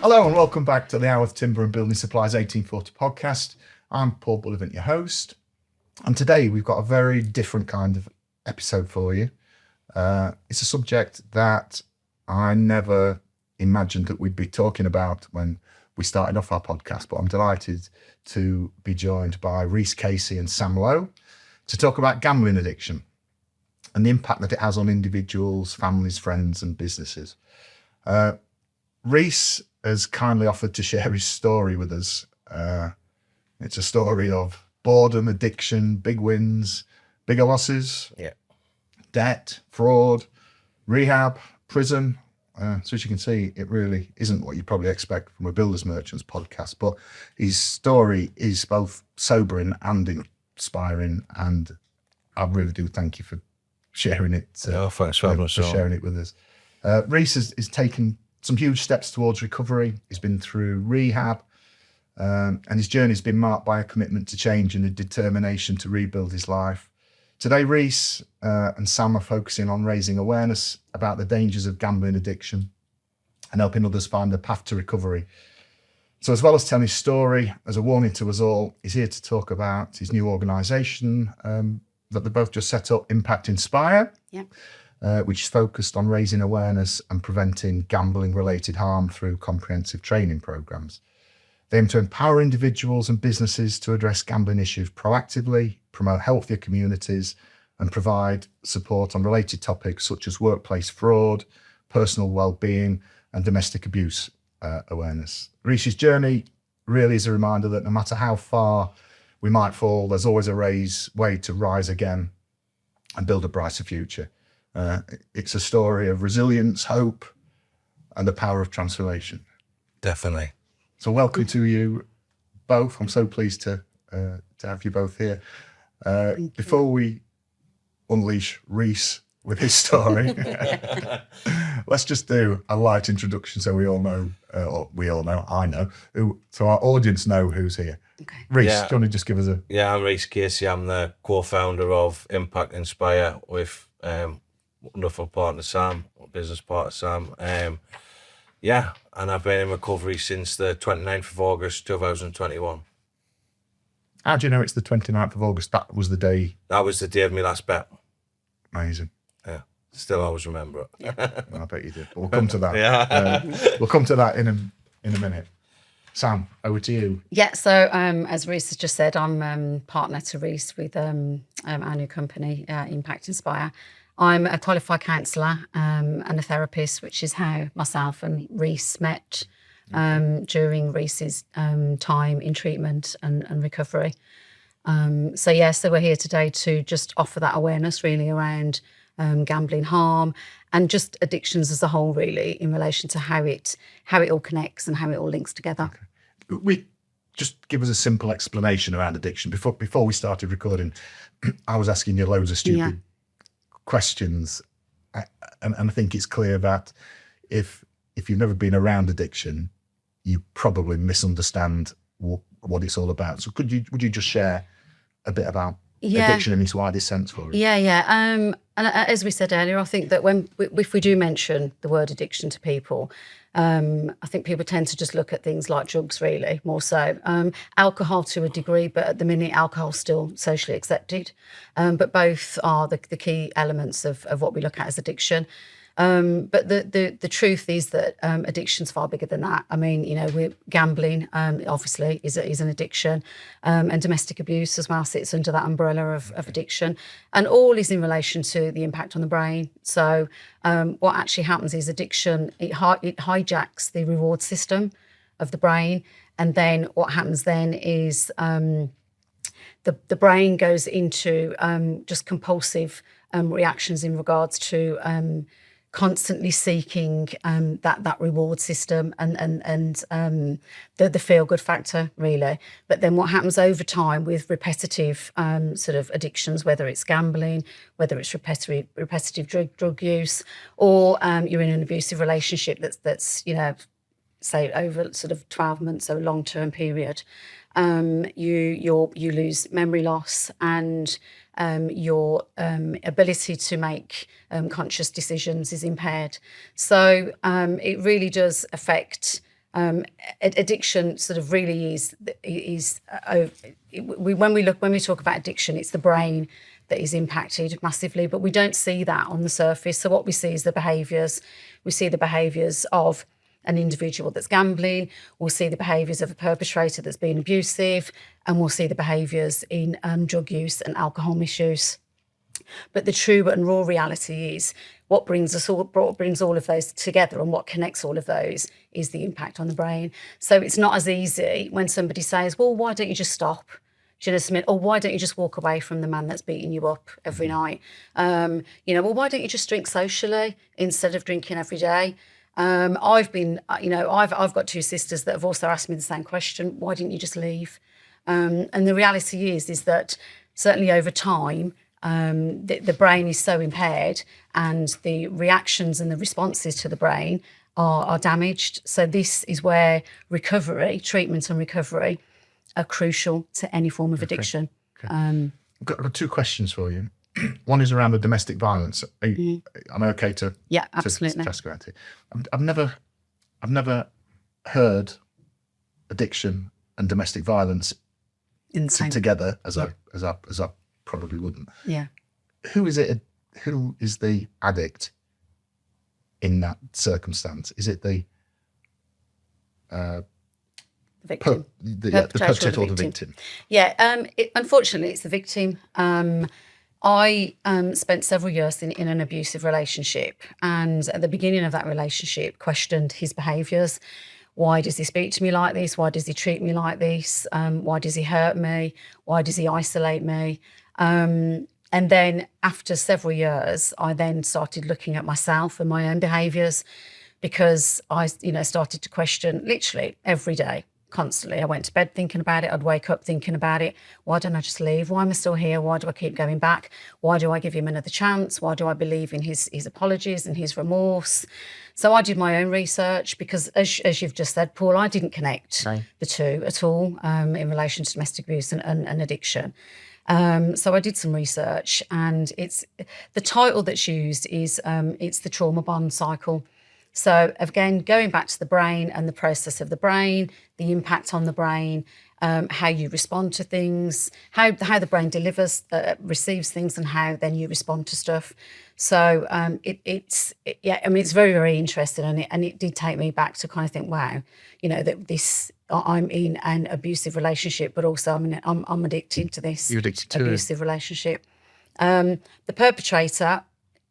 Hello and welcome back to the Howarth Timber and Building Supplies 1840 podcast. I'm Paul Bullivant, your host. And today we've got a very different kind of episode for you. It's a subject that I never imagined that we'd be talking about when we started off our podcast, but I'm delighted to be joined by Reece Casey and Sam Lowe to talk about gambling addiction and the impact that it has on individuals, families, friends and businesses. Reece has kindly offered to share his story with us. It's a story of boredom, addiction, big wins, bigger losses, debt, fraud, rehab, prison. So as you can see, it really isn't what you probably expect from a Builders Merchants podcast, but his story is both sobering and inspiring, and I really do thank you for sharing it. Thanks for having us on. Sharing it with us. Reece has taken some huge steps towards recovery. He's been through rehab, and his journey's been marked by a commitment to change and a determination to rebuild his life. Today, Reece and Sam are focusing on raising awareness about the dangers of gambling addiction and helping others find a path to recovery. So as well as telling his story, as a warning to us all, he's here to talk about his new organisation that they both just set up, Impact Inspire, which is focused on raising awareness and preventing gambling-related harm through comprehensive training programmes. They aim to empower individuals and businesses to address gambling issues proactively, promote healthier communities, and provide support on related topics such as workplace fraud, personal well-being, and domestic abuse awareness. Reece's journey really is a reminder that no matter how far we might fall, there's always a way to rise again and build a brighter future. It's a story of resilience, hope, and the power of transformation. Definitely. So welcome to you both. I'm so pleased to have you both here. Before we unleash Reece with his story, let's just do a light introduction so we all know, I know, so our audience know who's here. Okay. Reece, do you want to just give us a... Yeah, I'm Reece Casey. I'm the co-founder of Impact Inspire with wonderful partner Sam, business partner Sam. And I've been in recovery since the 29th of August 2021. How do you know it's the 29th of August? That was the day... That was the day of my last bet. Amazing. Yeah, still always remember it. Yeah. I bet you did. But we'll come to that. Yeah. We'll come to that in a minute. Sam, over to you. Yeah, so as Reece has just said, I'm partner to Reece with our new company, Impact Inspire. I'm a qualified counsellor and a therapist, which is how myself and Reece met during Reece's time in treatment and recovery. So we're here today to just offer that awareness really around gambling harm and just addictions as a whole, really, in relation to how it all connects and how it all links together. Okay. We just give us a simple explanation around addiction. Before we started recording, I was asking you loads of stupid questions, and I think it's clear that if you've never been around addiction, you probably misunderstand what it's all about. So would you just share a bit about addiction in its widest sense for us? And as we said earlier, I think that if we do mention the word addiction to people, I think people tend to just look at things like drugs, really, more so. Alcohol to a degree, but at the minute, alcohol's still socially accepted. But both are the key elements of what we look at as addiction. But the truth is that addiction's far bigger than that. I mean, gambling obviously is an addiction, and domestic abuse as well sits under that umbrella of addiction, and all is in relation to the impact on the brain. So what actually happens is addiction, it hijacks the reward system of the brain, and then what happens then is the brain goes into just compulsive reactions in regards to constantly seeking that reward system and the feel-good factor, really. But then what happens over time with repetitive sort of addictions, whether it's gambling, whether it's repetitive drug use, or you're in an abusive relationship that's say over sort of 12 months, so a long-term period, you lose memory loss and your ability to make conscious decisions is impaired. So it really does affect Addiction sort of really when we talk about addiction, it's the brain that is impacted massively, but we don't see that on the surface. So what we see is the behaviours. We see the behaviours of an individual that's gambling, we'll see the behaviours of a perpetrator that's being abusive, and we'll see the behaviours in drug use and alcohol misuse. But the true and raw reality is what brings all of those together, and what connects all of those is the impact on the brain. So it's not as easy when somebody says, well, why don't you just stop? Do you know what I mean? Or why don't you just walk away from the man that's beating you up every night? Well, why don't you just drink socially instead of drinking every day? I've got two sisters that have also asked me the same question. Why didn't you just leave? And the reality is that certainly over time, the brain is so impaired, and the reactions and the responses to the brain are damaged. So this is where treatment and recovery are crucial to any form of addiction. Okay. I've got two questions for you. One is around the domestic violence. Am I okay to? Yeah, absolutely. To ask about it? I've never heard addiction and domestic violence together as I probably wouldn't. Yeah. Who is it? Who is the addict in that circumstance? Is it the victim? The perpetrator or the victim? Yeah. Unfortunately, it's the victim. I spent several years in an abusive relationship, and at the beginning of that relationship, questioned his behaviours. Why does he speak to me like this? Why does he treat me like this? Why does he hurt me? Why does he isolate me? And then after several years, I then started looking at myself and my own behaviours, because I, started to question literally every day, constantly. I went to bed thinking about it. I'd wake up thinking about it. Why don't I just leave? Why am I still here? Why do I keep going back? Why do I give him another chance? Why do I believe in his apologies and his remorse? So I did my own research, because as you've just said, Paul, I didn't connect the two at all in relation to domestic abuse and addiction. So I did some research, and the title that's used is it's the trauma bond cycle. So again, going back to the brain and the process of the brain, the impact on the brain, how you respond to things, how the brain receives things, and how then you respond to stuff. So it's very, very interesting, and it did take me back to kind of think, wow, that I'm in an abusive relationship, but also I'm addicted to this abusive relationship. The perpetrator,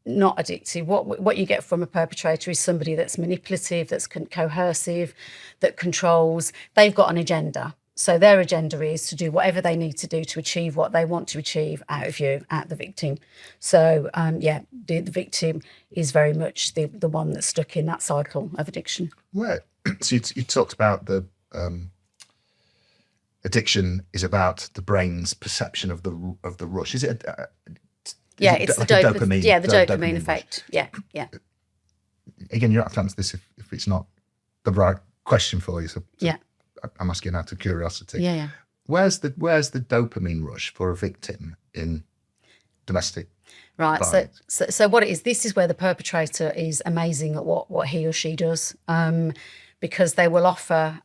not addictive. What you get from a perpetrator is somebody that's manipulative, that's coercive, that controls. They've got an agenda. So their agenda is to do whatever they need to do to achieve what they want to achieve out of you, at the victim. So, the victim is very much the one that's stuck in that cycle of addiction. Right. So you talked about the addiction is about the brain's perception of the rush. Is it? It's like the dopamine. Yeah, the dopamine effect. Yeah. Again, you don't have to answer this if it's not the right question for you. So yeah. I'm asking out of curiosity. Yeah. Where's the dopamine rush for a victim in domestic violence? So what it is, this is where the perpetrator is amazing at what he or she does, because they will offer.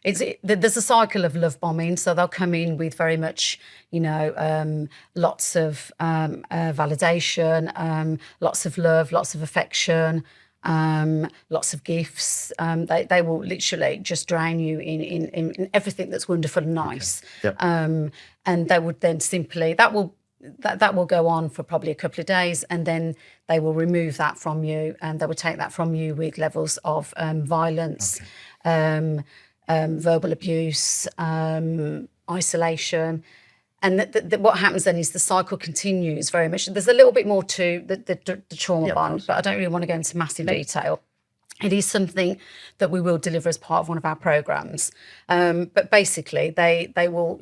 There's a cycle of love bombing, so they'll come in with very much, lots of validation, lots of love, lots of affection. Lots of gifts. They will literally just drown you in everything that's wonderful and nice. Okay. Yep. And they would then simply that will go on for probably a couple of days, and then they will remove that from you, and they will take that from you with levels of violence, verbal abuse, isolation. And what happens then is the cycle continues very much. There's a little bit more to the trauma bond, but I don't really want to go into massive detail. It is something that we will deliver as part of one of our programmes. But basically, they will,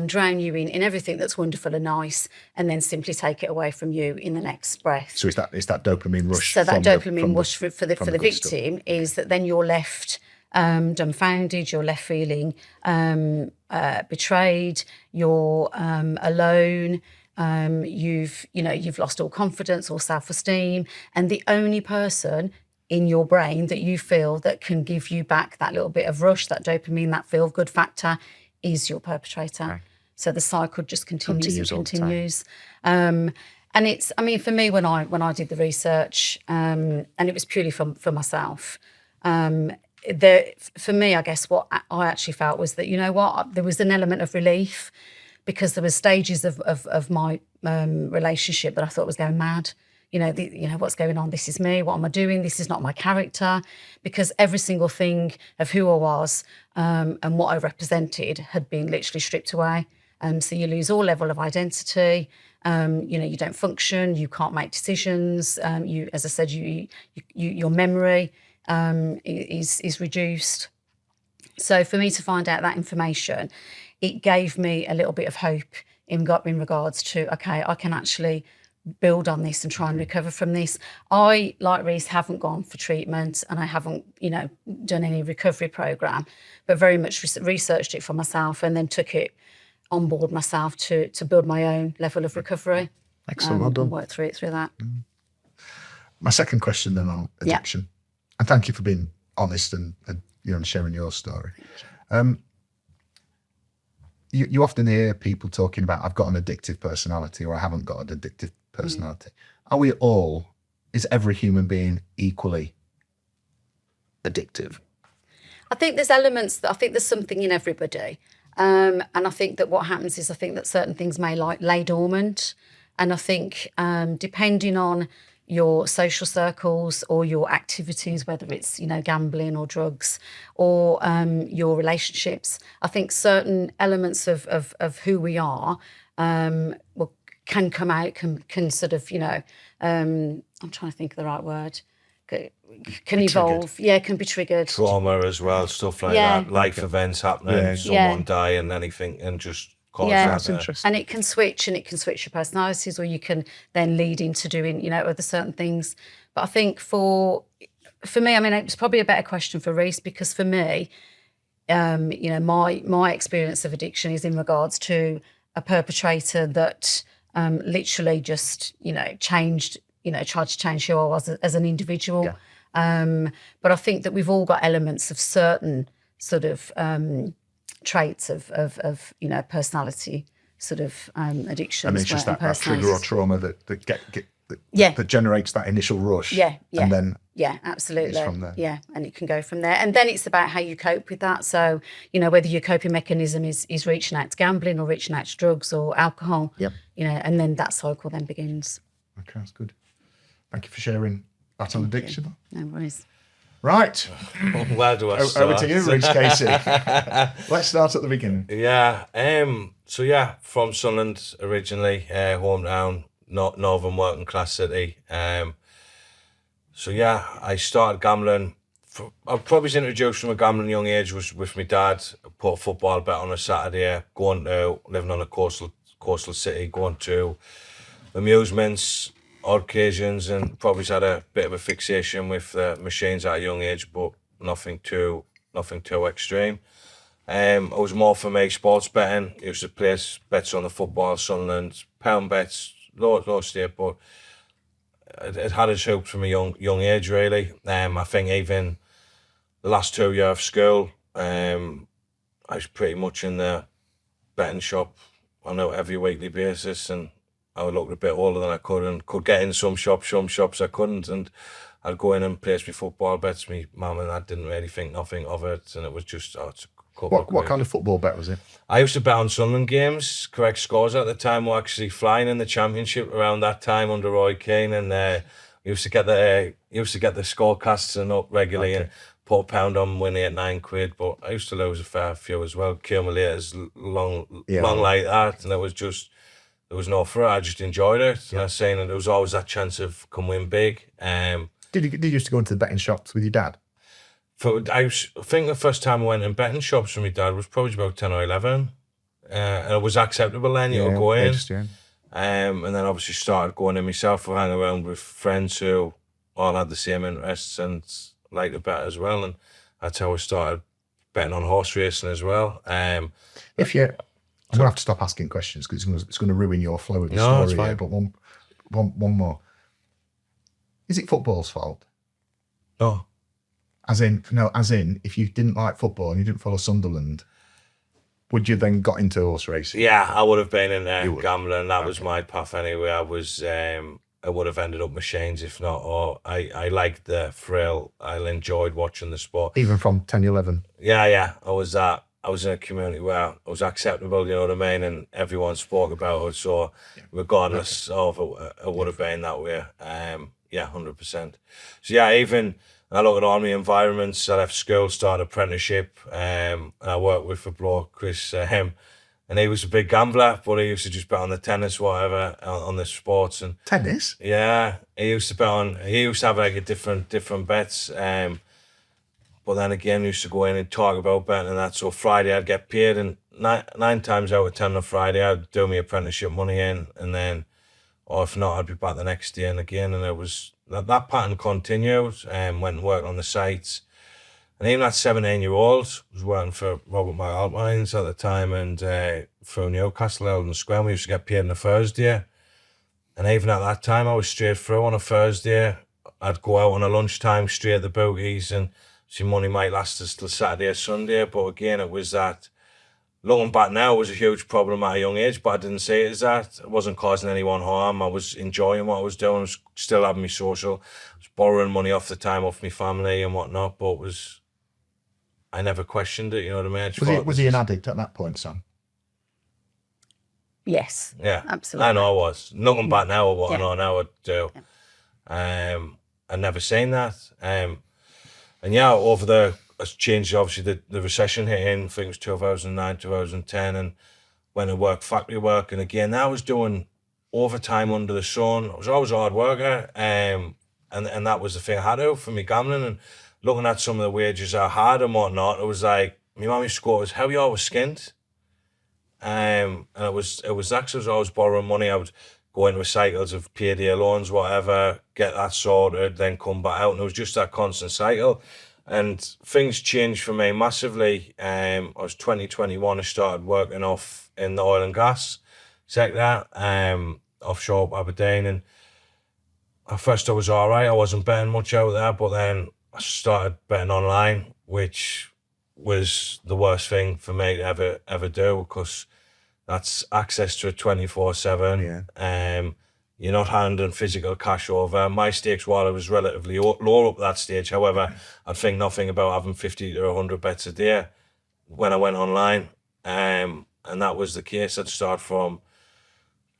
drown you in everything that's wonderful and nice, and then simply take it away from you in the next breath. So it's that dopamine rush. So that dopamine rush for the victim is that then you're left dumbfounded, you're left feeling betrayed, you're alone, you've lost all confidence, all self-esteem, and the only person in your brain that you feel that can give you back that little bit of rush, that dopamine, that feel-good factor, is your perpetrator. Right. So the cycle just continues and all the time. continues. And it's, I mean, for me, when I did the research, and it was purely for myself, for me, I guess what I actually felt was that, you know what, there was an element of relief, because there were stages of my relationship that I thought was going mad. You know, what's going on? This is me. What am I doing? This is not my character. Because every single thing of who I was and what I represented had been literally stripped away. So you lose all level of identity. You know, you don't function. You can't make decisions. You, as I said, your memory is reduced. So for me to find out that information, it gave me a little bit of hope in regards to, okay, I can actually build on this and try and recover from this. I, like Reece, haven't gone for treatment, and I haven't, you know, done any recovery program, but very much researched it for myself and then took it on board myself to build my own level of recovery. Excellent, well done. And work through that. My second question then on addiction, and thank you for being honest and you know, sharing your story. You often hear people talking about, I've got an addictive personality, or I haven't got an addictive personality. Are we all, is every human being equally addictive? I think there's elements I think there's something in everybody. And I think that what happens is, I think that certain things may lay dormant. And I think depending on your social circles or your activities, whether it's, you know, gambling or drugs or your relationships, I think certain elements of who we are can come out, can sort of, you know, I'm trying to think of the right word, can evolve, can be triggered. Trauma as well, stuff like that. Life events happening, someone dying, anything, and just cause that. That's interesting. And it can switch your personalities, or you can then lead into doing, you know, other certain things. But I think for me, I mean, it's probably a better question for Reece, because for me, you know, my experience of addiction is in regards to a perpetrator that literally just, you know, tried to change who I was as an individual. But I think that we've all got elements of certain sort of traits of you know, personality sort of addictions. And it's just that trigger or trauma that generates that initial rush. And then absolutely. from there. Yeah, and it can go from there. And then it's about how you cope with that. So, you know, whether your coping mechanism is reaching out to gambling or reaching out to drugs or alcohol. You know, and then that cycle then begins. Okay, that's good. Thank you for sharing that on addiction. No worries. Right. Where do I start? Over to you, Reece Casey. Let's start at the beginning. Yeah. From Sunderland originally, hometown, northern working class city. I started gambling. I probably was introduced from a gambling young age was with my dad. I put a football bet on a Saturday, living on a coastal city, going to amusements, odd occasions, and probably had a bit of a fixation with machines at a young age, but nothing too extreme. I was more for me sports betting. I used to place bets on the football, Sunderland, pound bets, low stake, but it had its hopes from a young age really. I think even the last 2 years of school, I was pretty much in the betting shop on an every weekly basis, and I looked a bit older than I could, and could get in some shops I couldn't, and I'd go in and place my football bets. My mum and dad didn't really think nothing of it, and it was just, it's a couple of quid. What kind of football bet was it? I used to bet on Sunderland games. Correct scores at the time were actually flying in the Championship around that time under Roy Keane, and used to get the scorecasts and up regularly and put a pound on winning at £9. But I used to lose a fair few as well, accumulators long like that, and it was just, there was no for it. I just enjoyed it. And I was saying, and there was always that chance of can win big. Did you used to go into the betting shops with your dad? I think the first time I went in betting shops with my dad was probably about 10 or 11. And it was acceptable then, you know, go in. And then obviously started going in myself, or hang around with friends who all had the same interests and liked to bet as well. And that's how I started betting on horse racing as well. I'm going to have to stop asking questions because it's going to ruin your flow of the story here. But one more. Is it football's fault No. As in, if you didn't like football and you didn't follow Sunderland, would you then got into horse racing? Yeah, I would have been in there You would. gambling. That was my path anyway. I would have ended up machines if not. Or I liked the thrill. I enjoyed watching the sport. Even from 10, 11? Yeah. I was in a community where it was acceptable, you know what I mean, and everyone spoke about it. So regardless of it would have been that way. 100%. So yeah, even I look at all my environments. I left school, started apprenticeship, and I worked with a bloke, Chris, and he was a big gambler, but he used to just bet on the tennis, whatever, on the sports. And Tennis? yeah, he used to have like a different bets. But then again, we used to go in and talk about betting and that. So Friday I'd get paid, and nine times out of 10 on Friday I'd do my apprenticeship money in, and then, or if not, I'd be back the next day and again. And it was that pattern continued. Went and worked on the sites, and even at 17-year-old, was working for Robert McAlpines at the time, and through Newcastle, Eldon Square, we used to get paid on a Thursday. And even at that time, I was straight through on a Thursday. I'd go out on a lunchtime straight at the bookies, and see, money might last us till Saturday or Sunday. But again, it was that, looking back now, it was a huge problem at a young age, but I didn't see it as that. It wasn't causing anyone harm. I was enjoying what I was doing. I was still having me social. I was borrowing money off the time off my family and whatnot, but I never questioned it, you know what I mean? Was he an addict at that point, Sam? Yes. Yeah. Absolutely. I know I was. Looking back now at what I Yeah. know now, I'd do. I never seen that. And yeah, it's changed, obviously, the recession hit in, I think it was 2009, 2010, and went to work, factory work. And again, I was doing overtime under the sun. I was always a hard worker. And that was the thing I had to for me gambling. And looking at some of the wages I had and whatnot, it was like, my mum used to go, how you always skint? And it was that, 'cause I was always borrowing money. I would go into cycles of payday loans, whatever, get that sorted, then come back out. And it was just that constant cycle. And things changed for me massively. I was 2021, I started working off in the oil and gas sector, offshore Aberdeen. And at first I was all right. I wasn't betting much out there, but then I started betting online, which was the worst thing for me to ever do, because that's access to it 24/7. Yeah. You're not handing physical cash over. My stakes wallet was relatively low up that stage. However, I'd think nothing about having 50 to 100 bets a day when I went online. And that was the case. I'd start from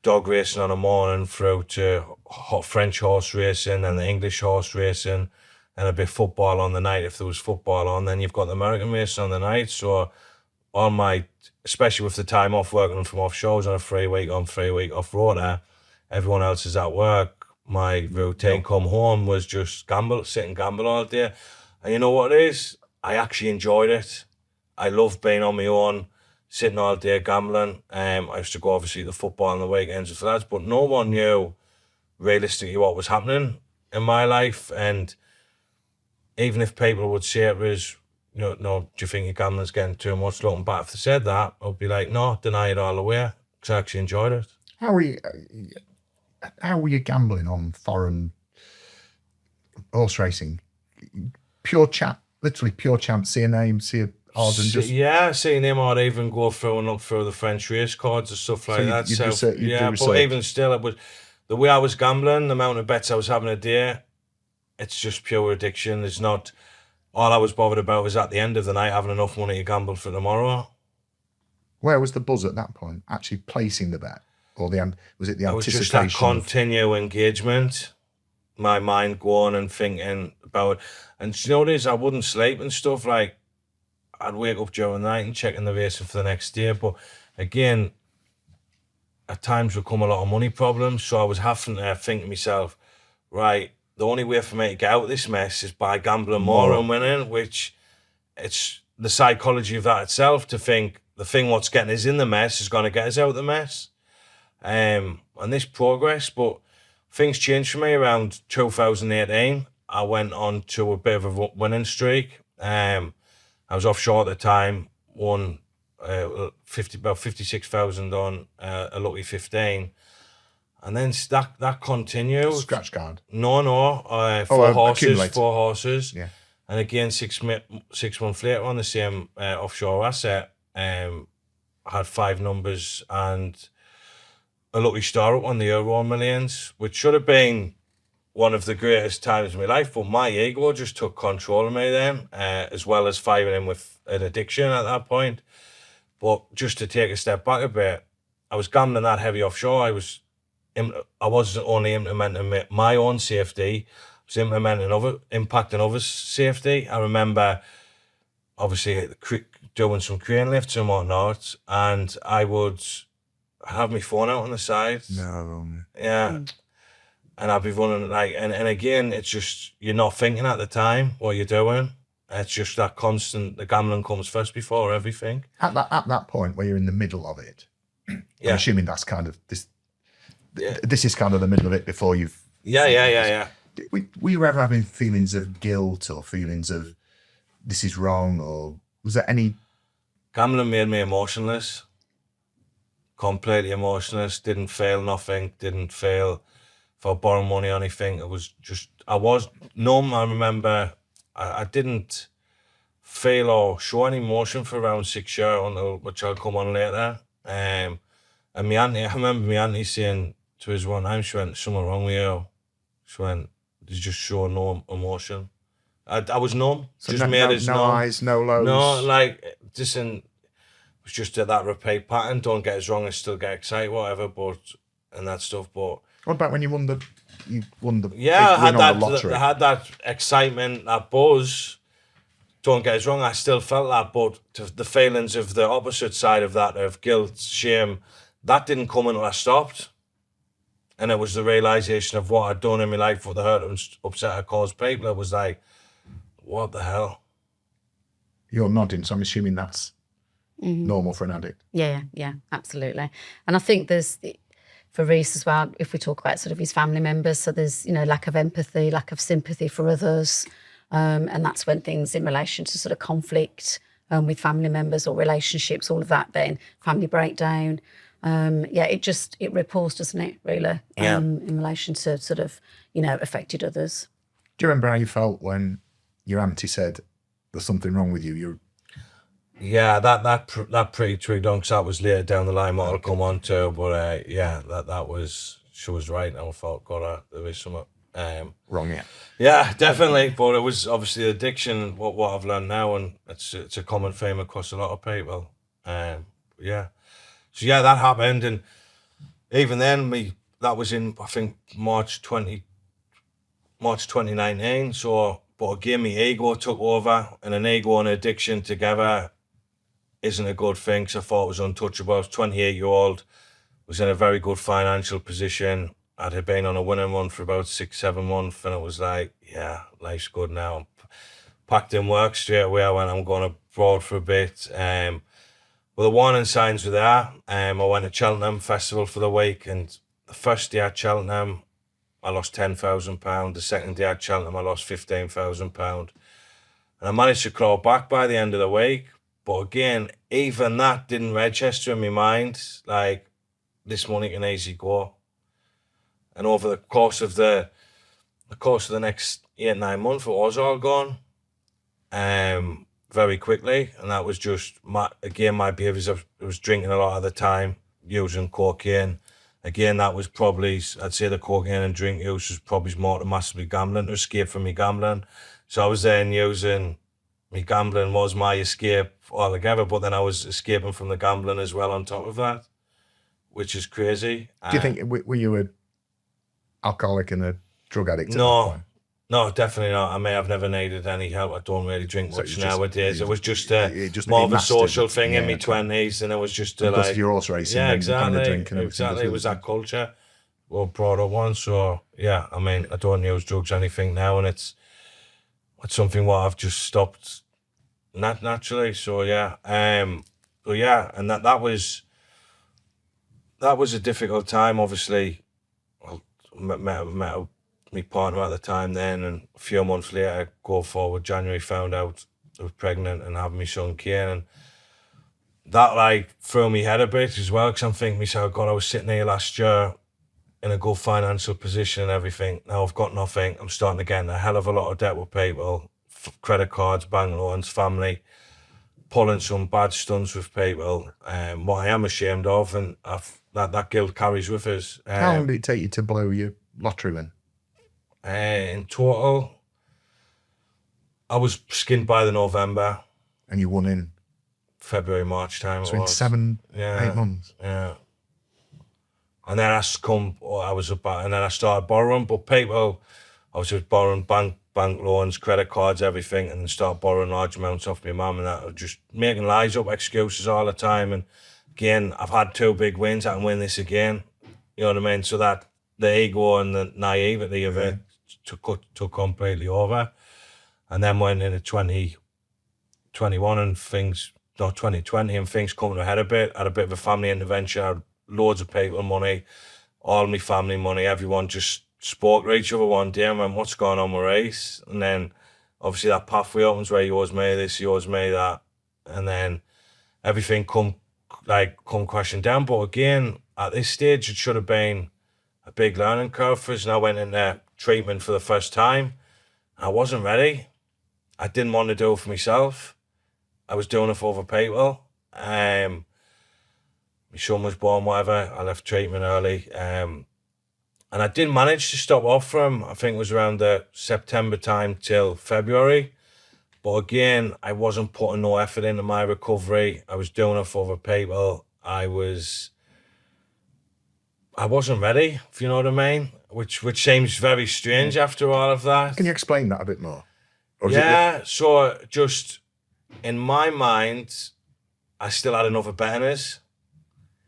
dog racing on a morning through to French horse racing and the English horse racing, and a bit football on the night if there was football on. Then you've got the American racing on the night. So all my, especially with the time off working from offshore, I was on a 3 week on, 3 week off rota. Everyone else is at work. My routine come home was just sit and gamble all day. And you know what it is? I actually enjoyed it. I loved being on my own, sitting all day gambling. I used to go obviously to football on the weekends and for that, but no one knew realistically what was happening in my life. And even if people would say it was, no, do you think your gambling's getting too much? Looking back, if they said that, I'd be like, no, deny it all the way, because I actually enjoyed it. How were you gambling on foreign horse racing? Pure chat, literally pure chance. See a name, see a odds, and just see a name, or even go through and look through the French race cards and stuff like that. you'd do but research. even still, it was the way I was gambling, the amount of bets I was having a day. It's just pure addiction. It's not. All I was bothered about was at the end of the night having enough money to gamble for tomorrow. Where was the buzz at that point? Actually placing the bet, or was it the It was anticipation? just that continual engagement. My mind going and thinking about it. And you know what it is? I wouldn't sleep and stuff. Like, I'd wake up during the night and checking the racing for the next day. But again, at times would come a lot of money problems. So I was having to think to myself, right, the only way for me to get out of this mess is by gambling more and winning, which it's the psychology of that itself, to think the thing what's getting us in the mess is going to get us out of the mess. And this progress, but things changed for me around 2018. I went on to a bit of a winning streak. I was offshore at the time, won about 56,000 on a lucky 15. And then that continued. Scratch card. No, four accumulated. horses. Yeah. And again, 6 months later on the same offshore asset, had 5 numbers and a lucky star up on the Euro Millions, which should have been one of the greatest times of my life, but my ego just took control of me then, as well as firing in with an addiction at that point. But just to take a step back a bit, I was gambling that heavy offshore. I wasn't only implementing my own safety, I was impacting others' safety. I remember, obviously, doing some crane lifts and whatnot, and I would have my phone out on the side. No. Yeah. And I'd be running and again, it's just, you're not thinking at the time what you're doing. It's just that constant, the gambling comes first before everything. At that point where you're in the middle of it, Yeah. I'm assuming that's kind of this. Yeah. This is kind of the middle of it before you've. Yeah. Were you ever having feelings of guilt or feelings of this is wrong, or was there any? Gambling made me emotionless. Completely emotionless. Didn't feel nothing. Didn't feel for borrowing money or anything. It was just, I was numb. I remember I didn't feel or show any emotion for around 6 years, which I'll come on later. And my auntie, I remember my auntie saying to us one time, she went, "Something wrong with you." She went, "You just show no emotion." I was numb. So just no, made no, us no numb. eyes, no lows. No, like, just it was just that repeat pattern. Don't get us wrong, I still get excited, whatever, and that stuff, but. What about when you won the Yeah, big I win on the had lottery? I had that excitement, that buzz. Don't get us wrong, I still felt that, but the feelings of the opposite side of that, of guilt, shame, that didn't come until I stopped. And it was the realisation of what I'd done in my life, what the hurt and upset I caused people. It was like, what the hell? You're nodding, so I'm assuming that's normal for an addict. Yeah, absolutely. And I think there's, for Reece as well, if we talk about sort of his family members, so there's, lack of empathy, lack of sympathy for others. And that's when things in relation to sort of conflict with family members or relationships, all of that then, family breakdown. It ripples, doesn't it, really? Yeah. In relation to sort of, affected others. Do you remember how you felt when your auntie said there's something wrong with you? Yeah, that pretty trigged on, because that was later down the line what I'll come on to, but that was, she was right, and I thought, God, there is something Wrong, yeah. Yeah, definitely, but it was obviously addiction, what I've learned now, and it's a common theme across a lot of people. So that happened, and even then, that was in, I think, March 2019, so, but again, my ego took over, and an ego and addiction together isn't a good thing, because I thought it was untouchable. I was 28-year-old, was in a very good financial position. I'd been on a winning run for about 6-7 months, and it was like, yeah, life's good now. Packed in work straight away. I went, I'm going abroad for a bit. Well, the warning signs were there. I went to Cheltenham Festival for the week, and the first day at Cheltenham, I lost £10,000. The second day at Cheltenham, I lost £15,000. And I managed to crawl back by the end of the week. But again, even that didn't register in my mind. Like, this money can easily go. And over the course of the next 8-9 months, it was all gone. Very quickly. And that was just my behaviours. I was drinking a lot of the time, using cocaine. Again, that was probably, I'd say the cocaine and drink use was probably more to massively gambling, to escape from me gambling. So I was then using, me gambling was my escape altogether, but then I was escaping from the gambling as well on top of that, which is crazy. Do you think, were you an alcoholic and a drug addict at that point? No, definitely not. I mean, I've never needed any help. I don't really drink much nowadays. It was just more of a social thing in my 20s, and it was just because of your horse racing, yeah, and exactly, kind of drink and exactly. It was that culture, well, brought up on. So yeah, I mean, I don't use drugs or anything now, and it's something what I've just stopped naturally. So yeah, and that was a difficult time. Obviously, I met my partner at the time then, and a few months later, go forward, January, found out I was pregnant and having my son Kane, and that like threw me head a bit as well, because I'm thinking to myself, God, I was sitting here last year in a good financial position and everything. Now I've got nothing. I'm starting to get in a hell of a lot of debt with people, credit cards, bank loans, family, pulling some bad stunts with people. What I am ashamed of, and that guilt carries with us. How long did it take you to blow your lottery win? In total, I was skinned by the November. And you won in? February, March time. So in 8 months? Yeah. And then I started borrowing, but people, I was just borrowing bank loans, credit cards, everything, and then start borrowing large amounts off my mum, and that, just making lies up, excuses all the time. And again, I've had 2 big wins, I can win this again. You know what I mean? So that the ego and the naivety of it took completely over. And then went into 2021 and things, no, 2020, and things come to a head a bit. Had a bit of a family intervention, had loads of people money, all my family money, everyone just spoke to each other one day and went, what's going on with Reece? And then obviously that pathway opens where you owes me this, you owes me that. And then everything come crashing down. But again, at this stage, it should have been a big learning curve for us. And I went into treatment for the first time. I wasn't ready. I didn't want to do it for myself. I was doing it for other people. My son was born, whatever. I left treatment early. And I did manage to stop off from, I think it was around the September time till February. But again, I wasn't putting no effort into my recovery. I was doing it for other people. I wasn't ready, if you know what I mean, which seems very strange after all of that. Can you explain that a bit more? So just in my mind, I still had enough betterness.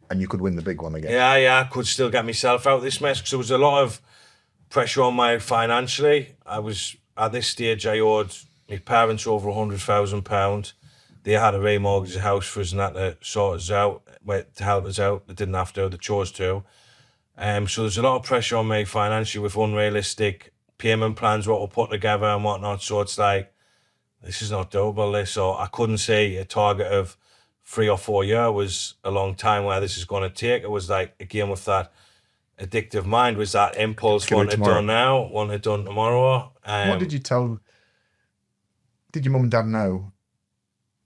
And you could win the big one again. Yeah, I could still get myself out of this mess, because there was a lot of pressure on me financially. I was, at this stage, I owed my parents over £100,000. They had to remortgage the house for us and that to sort us out, to help us out. They didn't have to, they chose to. So there's a lot of pressure on me financially with unrealistic payment plans, what we'll put together and whatnot. So it's like, this is not doable, this. So I couldn't see a target of 3 or 4 years was a long time where this is going to take. It was like, again, with that addictive mind, was that impulse, want it done now, want it done tomorrow. What did you tell, did your mum and dad know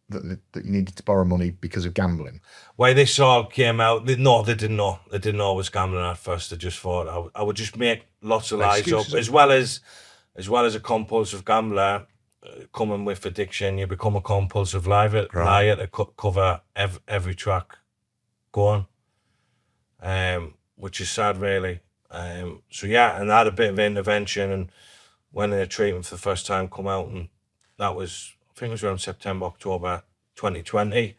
that you needed to borrow money because of gambling? Why this all came out, no, they didn't know. They didn't know I was gambling at first. They just thought I would just make lots of lies up, as well as a compulsive gambler. Coming with addiction, you become a compulsive liar to cover every track going, which is sad, really. So yeah, and I had a bit of intervention and went into treatment for the first time, come out, and that was, I think it was around September, October 2020.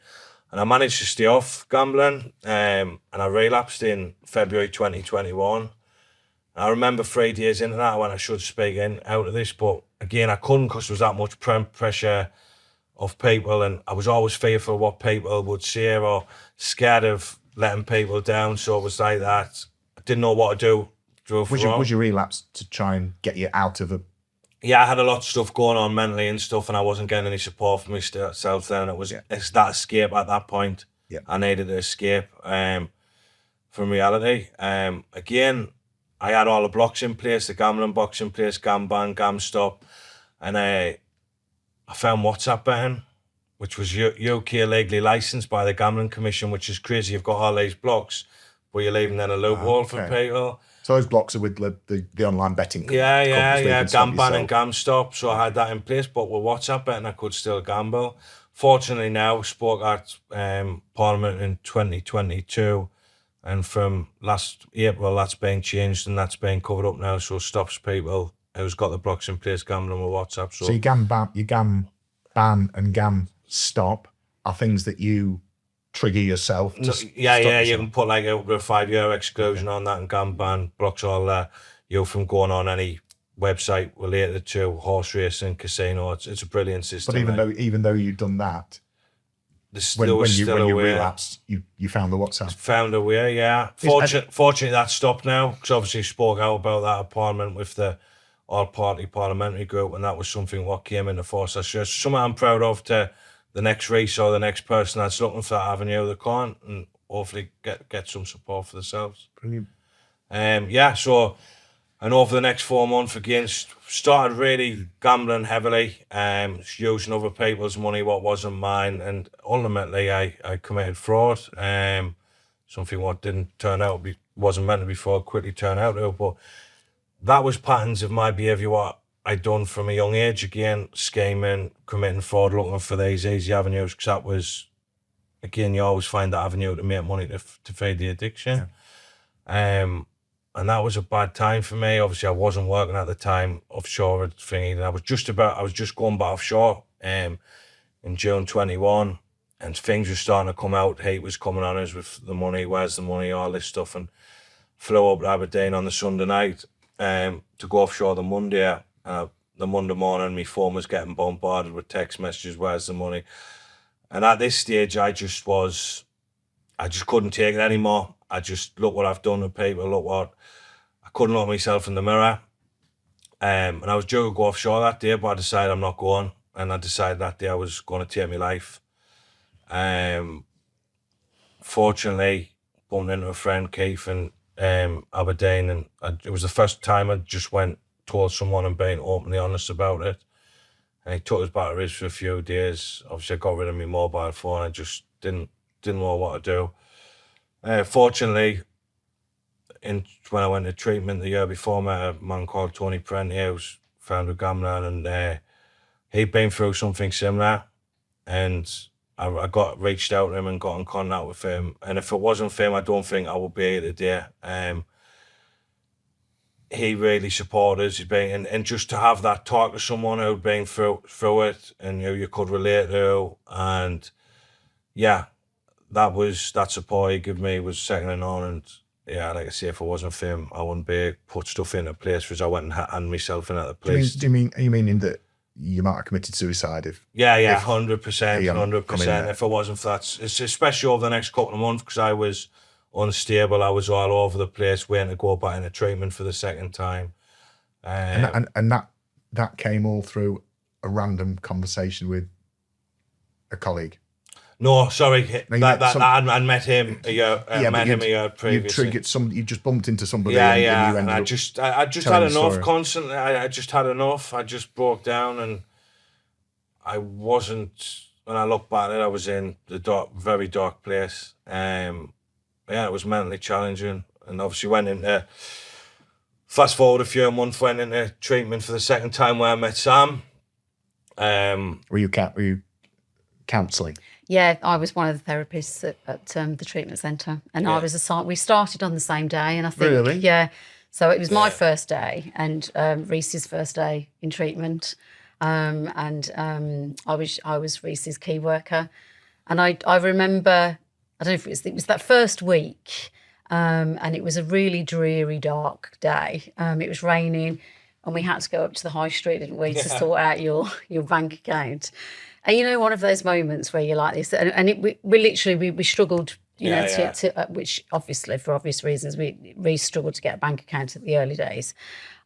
And I managed to stay off gambling, and I relapsed in February 2021. I remember 3 days into that when I should speak out of this, but again, I couldn't, because there was that much pressure of people, and I was always fearful of what people would say, or scared of letting people down. So it was like that. I didn't know what to do. Was your relapse to try and get you out of a... Yeah, I had a lot of stuff going on mentally and stuff, and I wasn't getting any support from myself then. It's that escape at that point. Yeah. I needed to escape from reality. Again, I had all the blocks in place, the gambling box in place, gam ban, gam stop, and I found WhatsApp betting, which was UK legally licensed by the Gambling Commission, which is crazy. You've got all these blocks, but you're leaving then a loophole for people. So those blocks are with the online betting companies. Yeah, gam ban and gam stop. So I had that in place, but with WhatsApp betting, I could still gamble. Fortunately now, spoke at Parliament in 2022, and from last April, that's being changed and that's being covered up now, so it stops people who's got the blocks in place gambling with WhatsApp. So your gam ban and gam stop are things that you trigger yourself. You can put like a 5-year exclusion on that, and gam ban blocks all you from going on any website related to horse racing, casino. It's a brilliant system. But even though you've done that, when you relapsed, you found the WhatsApp. Found a way, yeah. Fortunately, that stopped now, because obviously spoke out about that at Parliament with the all-party parliamentary group, and that was something what came into force. That's just something I'm proud of to the next Reece or the next person that's looking for that avenue, they can't, and hopefully get some support for themselves. Brilliant. So, and over the next 4 months, again, started really gambling heavily, using other people's money, what wasn't mine, and ultimately I committed fraud. Something what didn't turn out, wasn't meant to be fraud, quickly turned out to, but that was patterns of my behaviour, what I'd done from a young age, again, scheming, committing fraud, looking for these easy avenues, because that was, again, you always find that avenue to make money to feed the addiction. Yeah. And that was a bad time for me. Obviously, I wasn't working at the time offshore thingy, and I was just going back offshore in June 21, and things were starting to come out. Hate was coming on us with the money, where's the money, all this stuff, and flew up to Aberdeen on the Sunday night to go offshore the Monday. The Monday morning, my phone was getting bombarded with text messages, where's the money? And at this stage, I just couldn't take it anymore. I just, look what I've done to people, I couldn't look myself in the mirror. And I was due to go offshore that day, but I decided I'm not going. And I decided that day I was going to take my life. Fortunately, bumped into a friend, Keith, in Aberdeen, and it was the first time I just told someone and being openly honest about it. And he took us back to Reece for a few days. Obviously, I got rid of my mobile phone. I just didn't know what to do. Fortunately, when I went to treatment the year before, I met a man called Tony Prenti, who's found a gambler, and he'd been through something similar, and I got reached out to him and got in contact with him. And if it wasn't for him, I don't think I would be here today. He really supported us. And just to have that talk to someone who'd been through it and who you could relate to, and yeah, that support he gave me was second to none. And yeah, like I say, if it wasn't for him, I wouldn't be put stuff into place, because I went and handed myself in at the place. Are you meaning that you might have committed suicide if? Yeah, 100%. If it wasn't for that, it's especially over the next couple of months, because I was unstable. I was all over the place, waiting to go back into treatment for the second time. And that came all through a random conversation with a colleague. No, sorry, I met him a year previously. You triggered you just bumped into somebody. And I just had enough constantly. I just had enough. I just broke down, and I wasn't. When I look back at it, I was in the very dark place. It was mentally challenging, and obviously went into. Fast forward a few months, went into treatment for the second time, where I met Sam. Were you counselling? Yeah, I was one of the therapists at the treatment centre, and I was assigned. We started on the same day, and I think really, yeah. So it was my first day and Reece's first day in treatment, and I was Reece's key worker, and I remember, I don't know if it was that first week, and it was a really dreary, dark day. It was raining, and we had to go up to the high street, didn't we, to sort out your bank account. And you know, one of those moments where you're like this, and we literally struggled, to which obviously for obvious reasons we struggled to get a bank account at the early days.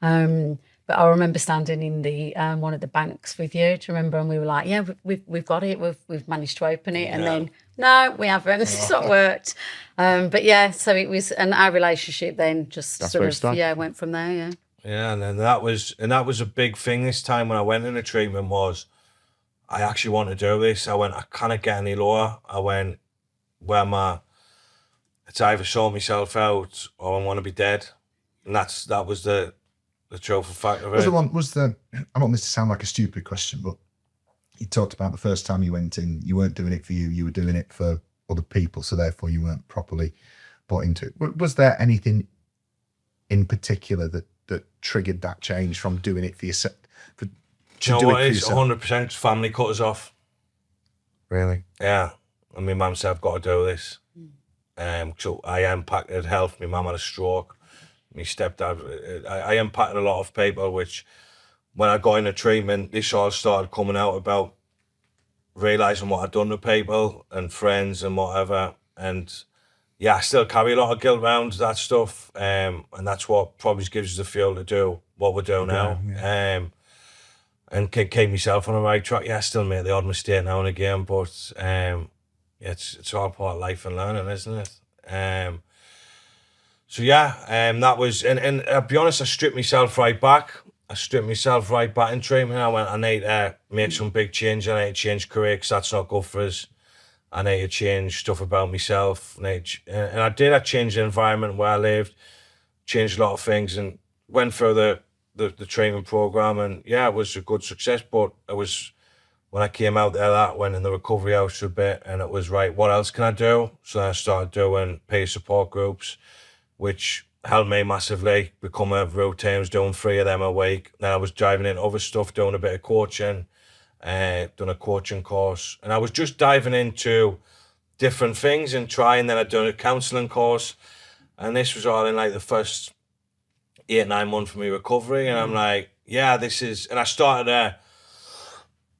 But I remember standing in the one of the banks with you. Do you remember? And we were like, yeah, we've got it, we've managed to open it, and then no, we haven't. It's not worked. But yeah, so it was, and our relationship then just went from there. Yeah. Yeah, and then that was a big thing this time when I went into treatment was, I actually want to do this. I went, I can't get any lower. I went, it's either sort myself out or I want to be dead. And that was the truthful fact of it. I don't want this to sound like a stupid question, but you talked about the first time you went in, you weren't doing it for you were doing it for other people, so therefore you weren't properly bought into it. Was there anything in particular that triggered that change from doing it for yourself? Do you know what it is? 100% family cut us off. Really? Yeah. And my mum said, I've got to do this. So I impacted health. My mum had a stroke. My stepdad, I impacted a lot of people, which when I got into treatment, this all started coming out about realising what I'd done to people and friends and whatever. And yeah, I still carry a lot of guilt around that stuff. And that's what probably gives us the fuel to do what we're doing now. Yeah. And keep myself on the right track. Yeah, I still make the odd mistake now and again, but it's all part of life and learning, isn't it? So yeah, that was, and I'll be honest, I stripped myself right back. In treatment. I went, I need to make some big change. I need to change career because that's not good for us. I need to change stuff about myself. And I did. I changed the environment where I lived, changed a lot of things, and went through the training program. And yeah, it was a good success. But it was when I came out there, that went in the recovery house for a bit, and it was right. What else can I do? So I started doing peer support groups, which helped me massively become a routine. I was doing 3 of them a week. Then I was diving into other stuff, doing a bit of coaching, done a coaching course. And I was just diving into different things and trying. Then I'd done a counselling course. And this was all in like the first 8-9 months of my recovery. And I'm like, yeah, this is... And I started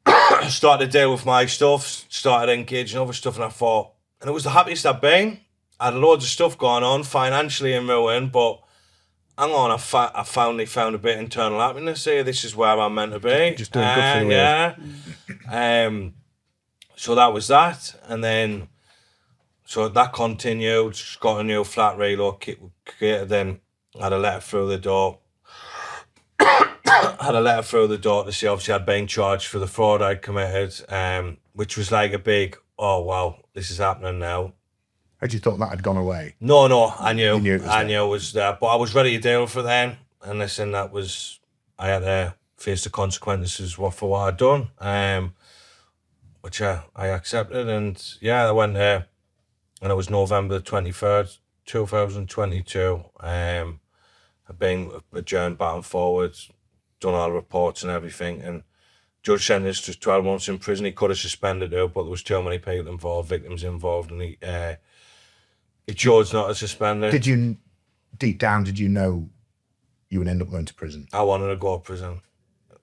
to deal with my stuff, started engaging other stuff. And I thought... And it was the happiest I've been. I had loads of stuff going on, financially in ruin, but hang on, I finally found a bit of internal happiness here. This is where I'm meant to be. Just doing good for you. Yeah. So that was that. And then, so that continued, got a new flat relocated, then had a letter through the door. To see, obviously I'd been charged for the fraud I'd committed, which was like a big, oh wow, this is happening now. Had you thought that had gone away? No, I knew. It Was there. But I was ready to deal with it then. And listen, I had to face the consequences for what I'd done, which I accepted. And yeah, I went there, and it was November 23rd, 2022. I've been adjourned back and forward, done all the reports and everything. And judge sentenced to 12 months in prison. He could have suspended her, but there was too many people involved, victims involved, and he chose not to suspend her. Deep down, did you know you would end up going to prison? I wanted to go to prison.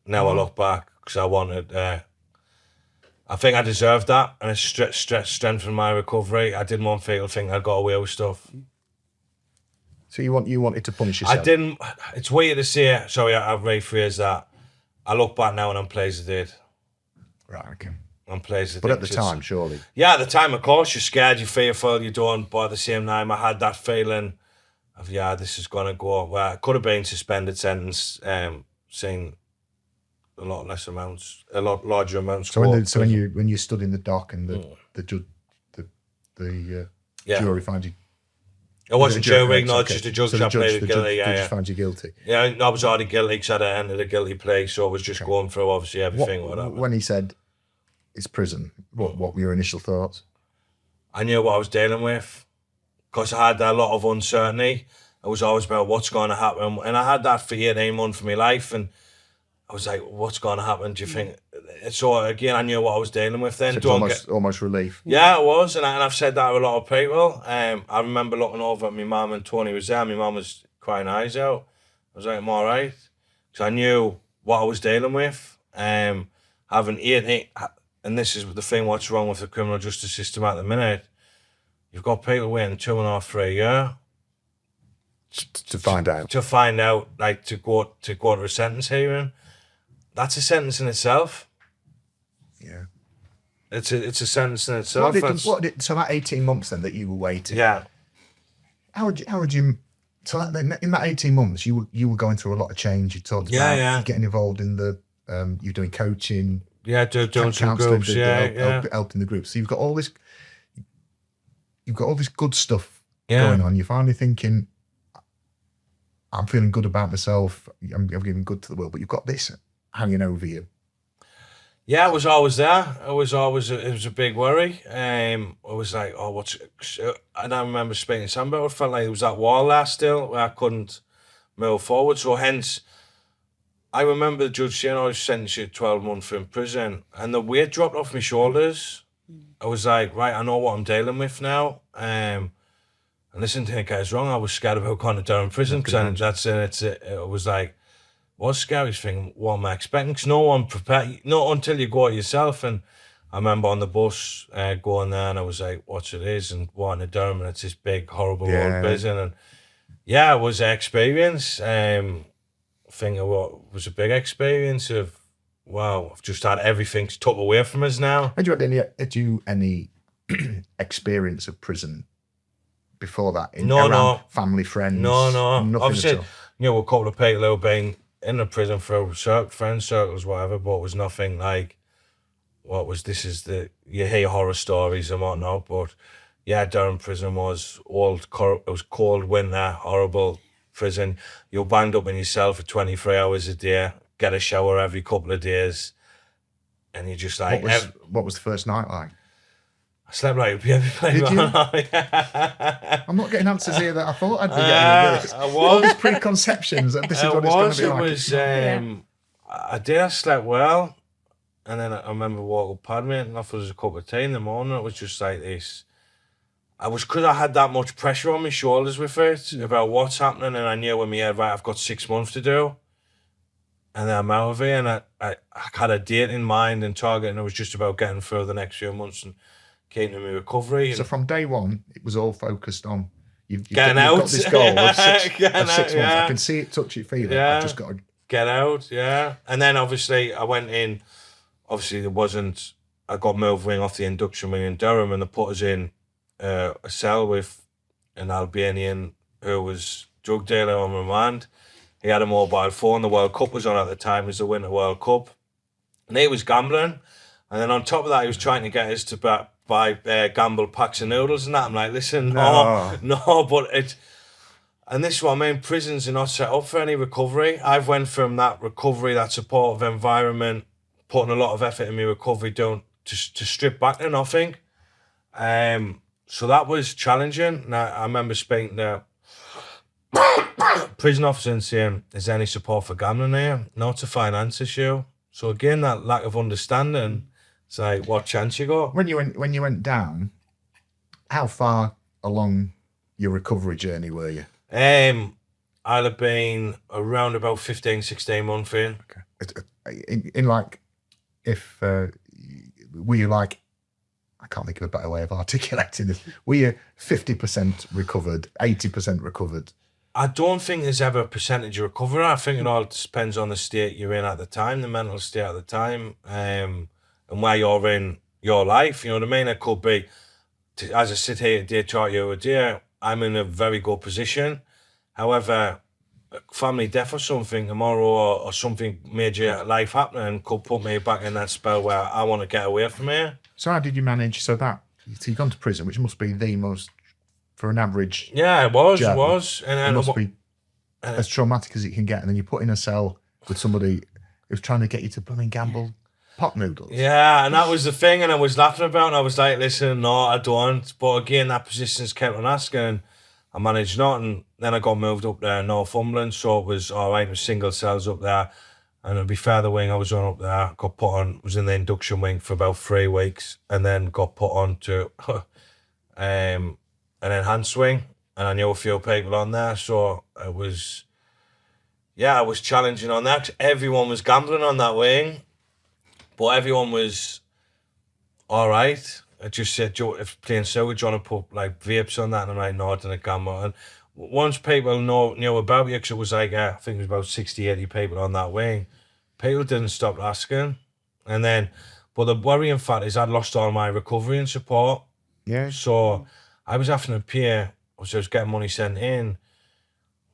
Now I look back, because I wanted... I think I deserved that, and it strengthened my recovery. I didn't want people to think I got away with stuff. So you wanted to punish yourself? I didn't... It's weird to say... Sorry, I've rephrased that. I look back now and I'm pleased I did. Right, okay. I'm pleased I did. But at the time, surely? Yeah, at the time, of course, you're scared, you're fearful, you don't. But at the same time, I had that feeling of, yeah, this is going to go. Well, it could have been suspended sentence, seen a lot less amounts, a lot larger amounts. So when you stood in the dock and the jury found you... It wasn't jury, no, okay. just a judge so that played the guilty. Judge found you guilty. Yeah, I was already guilty because I'd ended a guilty plea, so I was just going through obviously everything. When he said it's prison, what were your initial thoughts? I knew what I was dealing with because I had a lot of uncertainty. It was always about what's going to happen, and I had that for 18 months of my life, and I was like, what's going to happen? Do you think? So again, I knew what I was dealing with then. So it's almost relief. Yeah, it was, and I've said that to a lot of people. I remember looking over at my mum, and Tony was there. My mum was crying her eyes out. I was like, I'm all right, because I knew what I was dealing with. Having 18, and this is the thing, what's wrong with the criminal justice system at the minute, you've got people waiting 2.5, 3 years to find out. To find out, like to go to a sentence hearing. That's a sentence in itself. Yeah. It's a sentence in itself. So that 18 months then that you were waiting. Yeah. How would you? So in that 18 months, you were going through a lot of change. You talked about getting involved in the you're doing coaching. Yeah, doing some groups. Helping the groups. So you've got all this good stuff going on. You're finally thinking, I'm feeling good about myself. I'm giving good to the world. But you've got this hanging over you. Yeah, it was always there. It was a big worry. I was like, oh, what's... And I remember speaking to Sam about it. I felt like there was that wall there still where I couldn't move forward. So hence, I remember the judge saying, I was sentenced you to 12 months in prison. And the weight dropped off my shoulders. I was like, right, I know what I'm dealing with now. And listen, to think I was wrong. I was scared about going to prison because it was like, what's the scariest thing? What am I expecting? Because no one prepared, not until you go out yourself. And I remember on the bus going there and I was like, what's it is? And wanting to Durham, and it's this big, horrible old prison. And yeah, it was an experience. I think it was a big experience of, wow, I've just had everything took away from us now. Had you any experience of prison before that? No. Family, friends? No. Nothing Obviously, at all? you know, a couple of people who've been in the prison for friends circles, whatever, but it was nothing like you hear horror stories and whatnot, but yeah, Durham prison was it was cold winter, horrible prison. You're banged up in your cell for 23 hours a day, get a shower every couple of days, and you're just like... What was the first night like? I slept like a baby. Did you? Yeah. I'm not getting answers here that I thought I'd be getting with this. I was. All these preconceptions that this is what it's going to be like. I slept well, and then I remember walking up, pad me, and offered us a cup of tea in the morning. It was just like this. Because I had that much pressure on my shoulders with it about what's happening, and I knew in my head, right, I've got 6 months to do, and then I'm out of here, and I had a date in mind and target, and it was just about getting through the next few months and keeping my recovery. So from day one, it was all focused on you've got this goal of 6 months. Yeah. I can see it, touch it, feel it. Yeah. I've just got to get out, yeah. And then obviously I went in, I got moved wing off the induction wing in Durham, and they put us in a cell with an Albanian who was drug dealer on remand. He had a mobile phone. The World Cup was on at the time. It was the Winter World Cup. And he was gambling. And then on top of that, he was trying to get us to buy gamble packs of noodles and that. I'm like, listen, no, but it's... And this is what I mean, prisons are not set up for any recovery. I've went from that recovery, that supportive environment, putting a lot of effort in my recovery, to strip back to nothing. So that was challenging. Now, I remember speaking to prison officer and saying, is there any support for gambling here? No, it's a finance issue. So again, that lack of understanding, it's like, what chance you got? When you went down, how far along your recovery journey were you? I'd have been around about 15, 16 months in. Okay. In like, if were you like, I can't think of a better way of articulating this. Were you 50% recovered, 80% recovered? I don't think there's ever a percentage of recovery. I think it all depends on the state you're in at the time, the mental state at the time, and where you're in your life. You know what I mean? It could be, as I sit here today, talk to you today, I'm in a very good position. However, a family death or something tomorrow, or something major life happening could put me back in that spell where I want to get away from here. So how did you manage? So you've gone to prison, which must be the most, for an average. Yeah, it was. And it must be as traumatic as it can get. And then you put in a cell with somebody who's trying to get you to blooming gamble pot noodles. Yeah, and that was the thing, and I was laughing about it, and I was like, listen, no, I don't. But again, that persistence kept on asking, and I managed not, and then I got moved up there in Northumberland, so it was all right, it was single cells up there. And to be fair, the wing I was on up there, got put on, was in the induction wing for about 3 weeks, and then got put on to an enhanced wing, and I knew a few people on there, so it was challenging on that. Everyone was gambling on that wing, but everyone was all right. I just said, Joe, if playing so, do you want to put like vapes on that? And I'm like, no, I didn't gamble. And once people knew about you, because it was like, I think it was about 60, 80 people on that wing, people didn't stop asking. And then, but the worrying fact is I'd lost all my recovery and support. Yeah. So I was having to pay, so I was getting money sent in.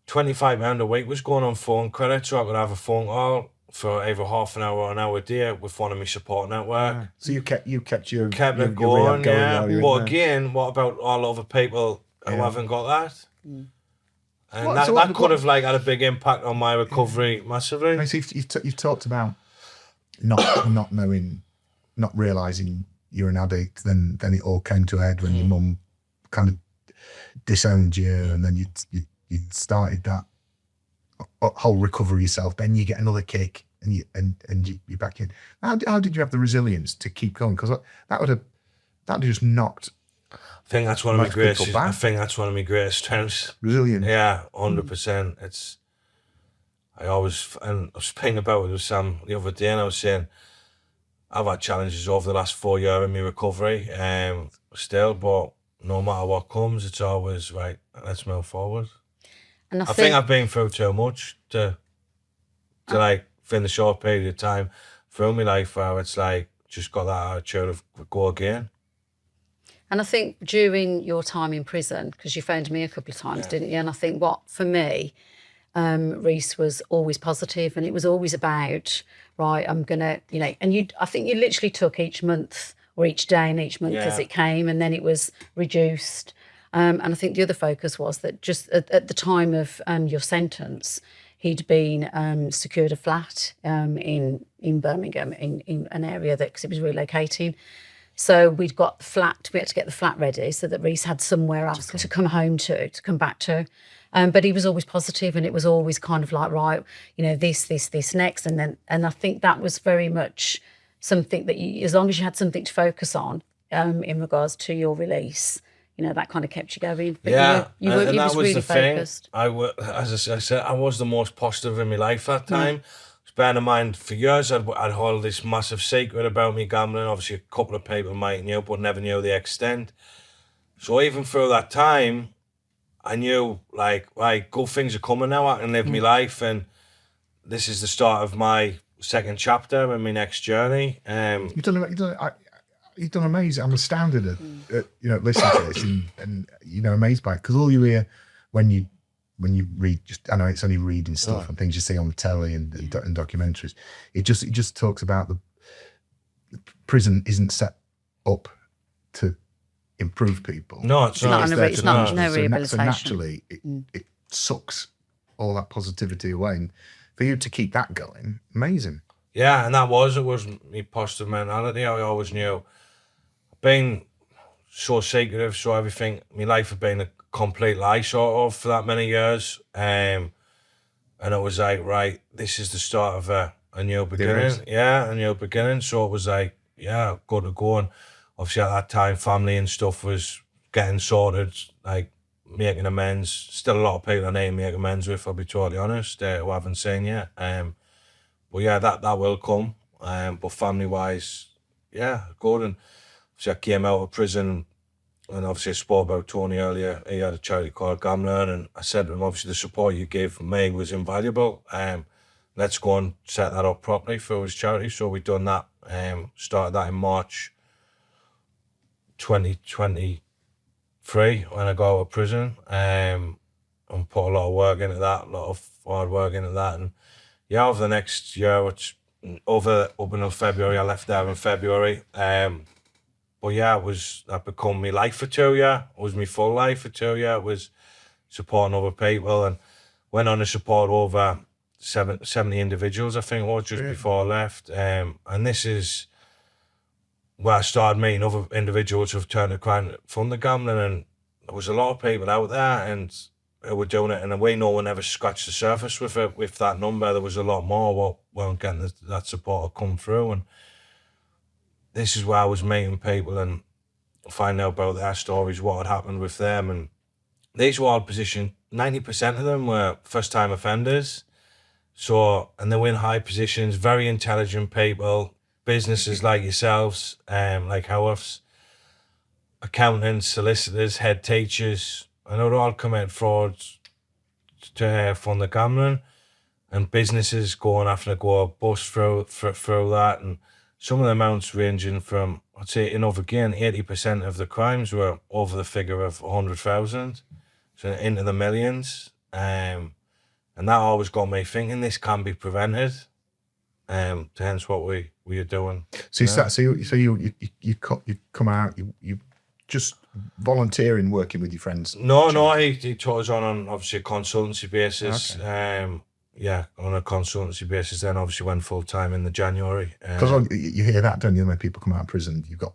£25 a week was going on phone credit, so I could have a phone call for either half an hour or an hour a day with one of my support network. Yeah. So you kept your it going, yeah. But again, what about all other people who haven't got that? And that could have like had a big impact on my recovery massively. So you've talked about not knowing, not realising you're an addict. Then it all came to a head when your mum kind of disowned you, and then you started that whole recovery yourself. Then you get another kick, and you're back in. How did you have the resilience to keep going? Because that just knocked. I think that's one of my greatest. I think that's one of my greatest strengths. Resilience. Yeah, 100%. I was speaking about it with Sam the other day, and I was saying I've had challenges over the last 4 years in my recovery, still, but no matter what comes, it's always right. Let's move forward. And I think I've been through too much to like in the short period of time through my life where it's like just got that attitude of go again. And I think during your time in prison, because you phoned me a couple of times, didn't you? And I think for me, Reece was always positive, and it was always about, right, I'm going to, and I think you literally took each month or each day and each month as it came, and then it was reduced. And I think the other focus was that just at the time of your sentence, he'd been secured a flat in Birmingham, in an area because it was relocating. So we had to get the flat ready so that Reece had somewhere else to come home to come back to. But he was always positive, and it was always kind of like, right, this next. And I think that was very much something that as long as you had something to focus on in regards to your release, that kind of kept you going. But you and that was was really the focused. thing. As I said, I was the most positive in my life that time. Bearing in mind, for years I'd hold this massive secret about me gambling. Obviously, a couple of people might knew, but never knew the extent. So even through that time, I knew, like, right, good things are coming now. I can live my life, and this is the start of my second chapter in my next journey. You've done amazing. I'm astounded at listening to this and amazed by it, because all you hear when you read, I know it's only reading stuff and things you see on the telly and documentaries. It just talks about the prison isn't set up to improve people. No, it's not. It's not no So rehabilitation. naturally, it sucks all that positivity away. And for you to keep that going, amazing. Yeah, and it was my positive mentality. I always knew, being so secretive, so everything, my life had been a complete lie sort of for that many years. And it was like, right, this is the start of a new beginning. Yeah, a new beginning. So it was like, yeah, good to go. And obviously at that time, family and stuff was getting sorted, like making amends. Still a lot of people I need to make amends with, I'll be totally honest, who I haven't seen yet. But yeah, that will come. But family-wise, yeah, good. And obviously I came out of prison, and obviously I spoke about Tony earlier. He had a charity called Gambling, and I said to him, obviously the support you gave me was invaluable. Let's go and set that up properly for his charity. So we done that. Started that in March 2023 when I got out of prison. And put a lot of work into that, a lot of hard work into that. And yeah, over the next year, which up until February, I left there in February. But yeah, that become my life for 2 years. It was my full life for 2 years. It was supporting other people, and went on to support over 70 individuals, I think it was, just before I left. And this is where I started meeting other individuals who've turned to crime from the gambling, and there was a lot of people out there and who were doing it, and we know we never scratched the surface with it. With that number, there was a lot more what weren't getting that support to come through. And this is where I was meeting people and finding out about their stories, what had happened with them. And these were all positioned, 90% of them were first-time offenders. So, and they were in high positions, very intelligent people, businesses like yourselves, like Howarth's, accountants, solicitors, head teachers. I know they all commit frauds to fund the gambling, and businesses having to go bust through that. And some of the amounts ranging from, I'd say, again, 80% of the crimes were over the figure of 100,000, so into the millions. And that always got me thinking this can be prevented. Hence what we are doing. So you come out, you just volunteering, working with your friends? No, he taught us on obviously a consultancy basis. Okay. On a consultancy basis, then obviously went full time in the January. Because you hear that, don't you? When people come out of prison, you've got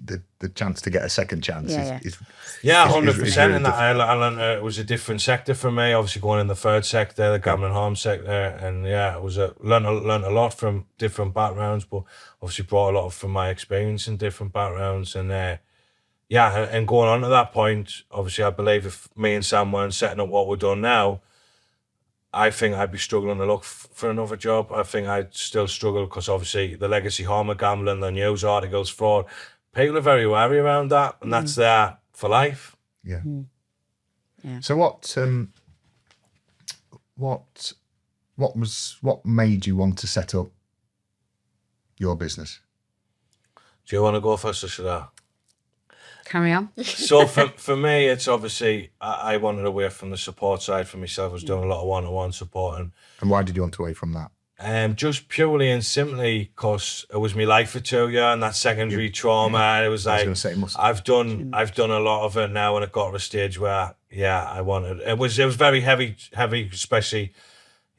the chance to get a second chance. 100%. And I learned it was a different sector for me. Obviously, going in the third sector, the gambling harm sector, and it was learned a lot from different backgrounds, but obviously brought a lot from my experience in different backgrounds. And and going on to that point, obviously, I believe if me and Sam weren't setting up what we're doing now, I think I'd be struggling to look for another job. I think I'd still struggle because obviously the legacy harm of gambling, the news articles, fraud, people are very wary around that, and that's there for life. Yeah. Yeah. So what made you want to set up your business? Do you want to go first or should I? carry on. So for me, it's obviously, I wanted away from the support side for myself. I was doing a lot of one-to-one support. And why did you want away from that? Just purely and simply because it was my life for 2 years and that secondary trauma. It was I was like, going to say, it must. I've done a lot of it now, and it got to a stage where, I wanted. It was very heavy, especially.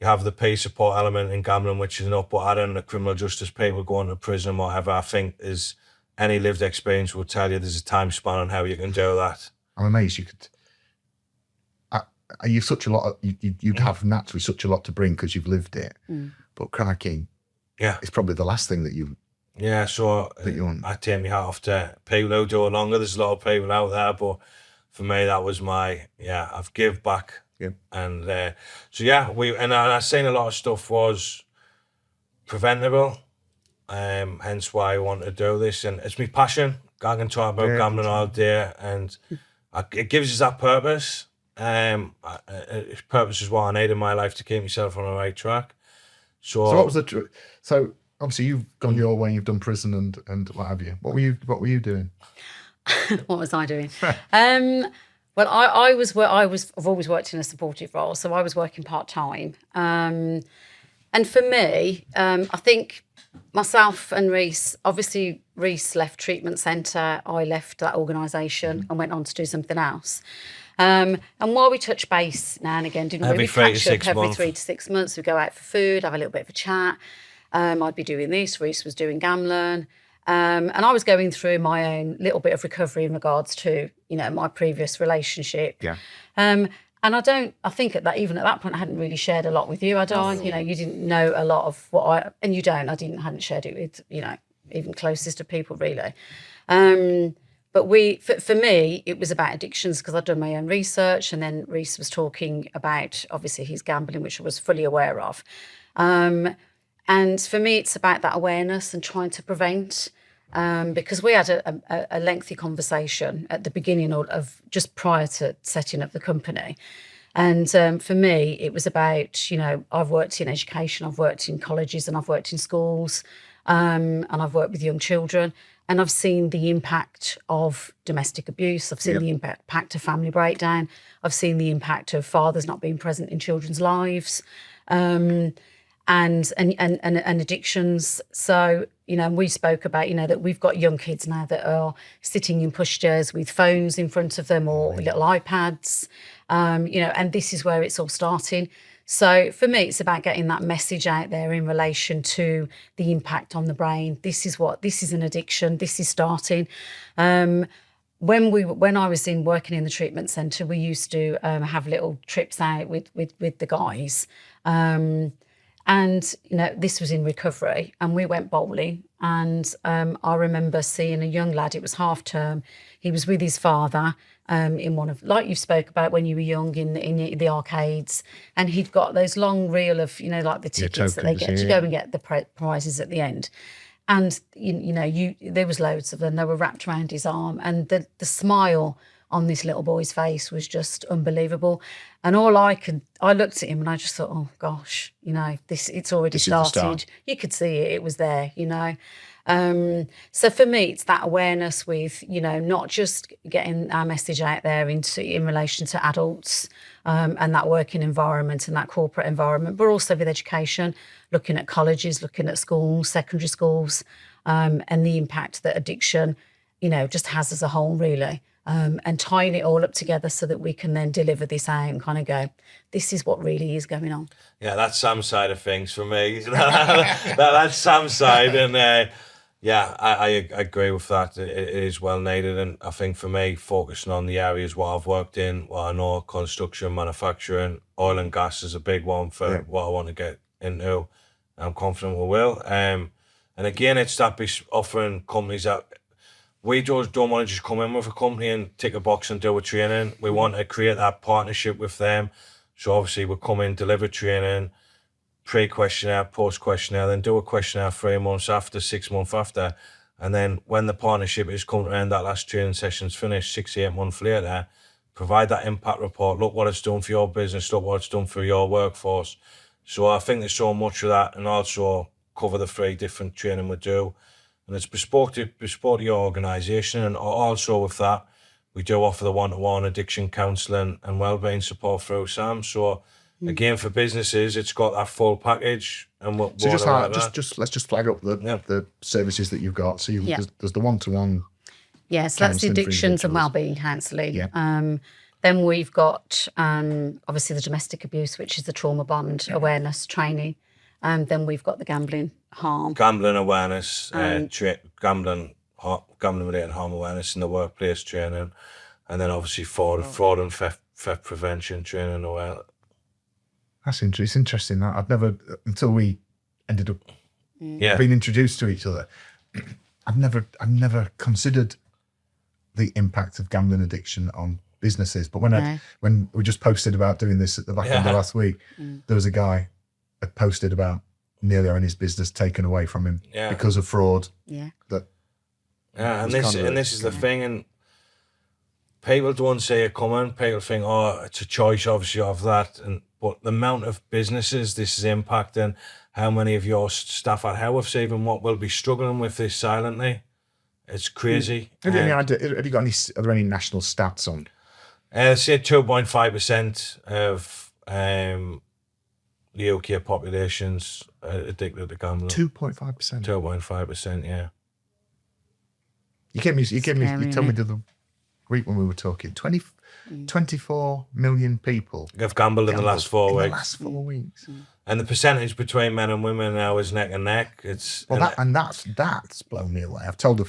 You have the pay support element in gambling, which is enough, but adding the criminal justice people going to prison, whatever, I think is any lived experience will tell you there's a time span on how you can do that. I'm amazed you could. You've such a lot. You'd have naturally such a lot to bring because you've lived it. But cracking, it's probably the last thing that you. Yeah, so that you want. I take my hat off to people who do it longer. There's a lot of people out there, but for me, that was my I've give back. Yeah. And I've seen a lot of stuff was preventable, hence why I want to do this, and it's my passion. I can talk about gambling all day, and it gives us that purpose. Purpose is what I need in my life to keep myself on the right track. So what was the? So obviously you've gone your way. You've done prison and what have you. What were you doing? What was I doing? Well, I've always worked in a supportive role, so I was working part-time. And for me, I think myself and Reece, obviously Reece left treatment centre, I left that organisation and went on to do something else. And while we touch base now and again, didn't we? We'd catch up every 3 to 6 months. We'd go out for food, have a little bit of a chat. I'd be doing this, Reece was doing gambling. And I was going through my own little bit of recovery in regards to, my previous relationship. Yeah. And I think even at that point, I hadn't really shared a lot with you, had I? You didn't know a lot of what and you don't, hadn't shared it with, even closest of people really. But for me, it was about addictions because I'd done my own research, and then Reece was talking about, obviously, his gambling, which I was fully aware of. And for me, it's about that awareness and trying to prevent, because we had a lengthy conversation at the beginning of just prior to setting up the company. And for me, it was about, I've worked in education, I've worked in colleges and I've worked in schools, and I've worked with young children. And I've seen the impact of domestic abuse. I've seen the impact of family breakdown. I've seen the impact of fathers not being present in children's lives. And addictions. So, we spoke about, that we've got young kids now that are sitting in pushchairs with phones in front of them or little iPads, and this is where it's all starting. So for me, it's about getting that message out there in relation to the impact on the brain. This is an addiction. This is starting. When I was working in the treatment centre, we used to have little trips out with the guys. And, this was in recovery, and we went bowling. And I remember seeing a young lad, it was half term. He was with his father in one of, like you spoke about when you were young, in the arcades. And he'd got those long reel of, like the tickets that they get to go and get the prizes at the end. And, there was loads of them. They were wrapped around his arm. And the smile on this little boy's face was just unbelievable. And I looked at him and I just thought, oh gosh, it's already started. You could see it, it was there, So for me, it's that awareness with, not just getting our message out there in relation to adults and that working environment and that corporate environment, but also with education, looking at colleges, looking at schools, secondary schools, and the impact that addiction, just has as a whole, really. And tying it all up together so that we can then deliver this out and kind of go, this is what really is going on. Yeah, that's Sam's side of things for me. That's Sam's side. And I agree with that. It is well needed. And I think for me, focusing on the areas what I've worked in, what I know, construction, manufacturing, oil and gas is a big one for what I want to get into. I'm confident we will. And again, it's that offering companies that we just don't want to just come in with a company and tick a box and do a training. We want to create that partnership with them. So obviously we come in, deliver training, pre-questionnaire, post-questionnaire, then do a questionnaire 3 months after, 6 months after. And then when the partnership is coming to end, that last training session's finished 6 to 8 months later, provide that impact report. Look what it's done for your business. Look what it's done for your workforce. So I think there's so much of that, and also cover the 3 different training we do. and it's bespoke to your organisation. And also with that, we do offer the one-to-one addiction counselling and wellbeing support through Sam. So again, for businesses, it's got that full package. And So let's just flag up the services that you've got. So there's the one-to-one. Yes, that's the counselling for addictions and individuals. wellbeing counselling. Yeah. Then we've got obviously the domestic abuse, which is the trauma bond awareness training. Then we've got the gambling harm. Gambling awareness, gambling related harm awareness in the workplace training, and then obviously fraud and theft prevention training as well. That's interesting. It's interesting that I've never, until we ended up being introduced to each other, I've never considered the impact of gambling addiction on businesses. But when we just posted about doing this at the back end of last week, there was a guy that posted about nearly having his business taken away from him because of fraud. Yeah. And this is the thing, and people don't see it coming. People think, oh, it's a choice, obviously, of that. But the amount of businesses this is impacting, how many of your staff at Howarth even what will be struggling with this silently, it's crazy. Have you got are there any national stats on? Say 2.5% of the UK population's addicted to gambling. 2.5%. 2.5%, yeah. You told me the other week when we were talking, 24 million people have gambled in the last 4 weeks. The last 4 weeks. And the percentage between men and women now is neck and neck. It's that's blown me away. I've told it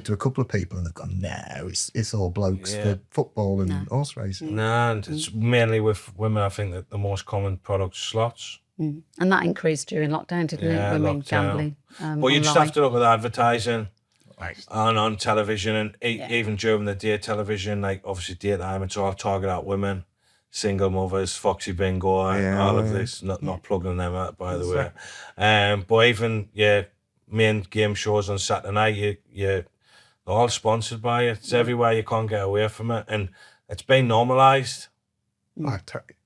to a couple of people, and they've gone, no, it's all blokes for football and horse racing. No, and it's mainly with women. I think that the most common product is slots. And that increased during lockdown, didn't it? Women gambling. But you just have to look at advertising. Right. On television, and even during the day television, like obviously daytime, it's all target at women, single mothers, Foxy Bingo, all of this. Not plugging them out, by the way. But even main game shows on Saturday night, they're all sponsored by it. It's everywhere. You can't get away from it, and it's been normalised.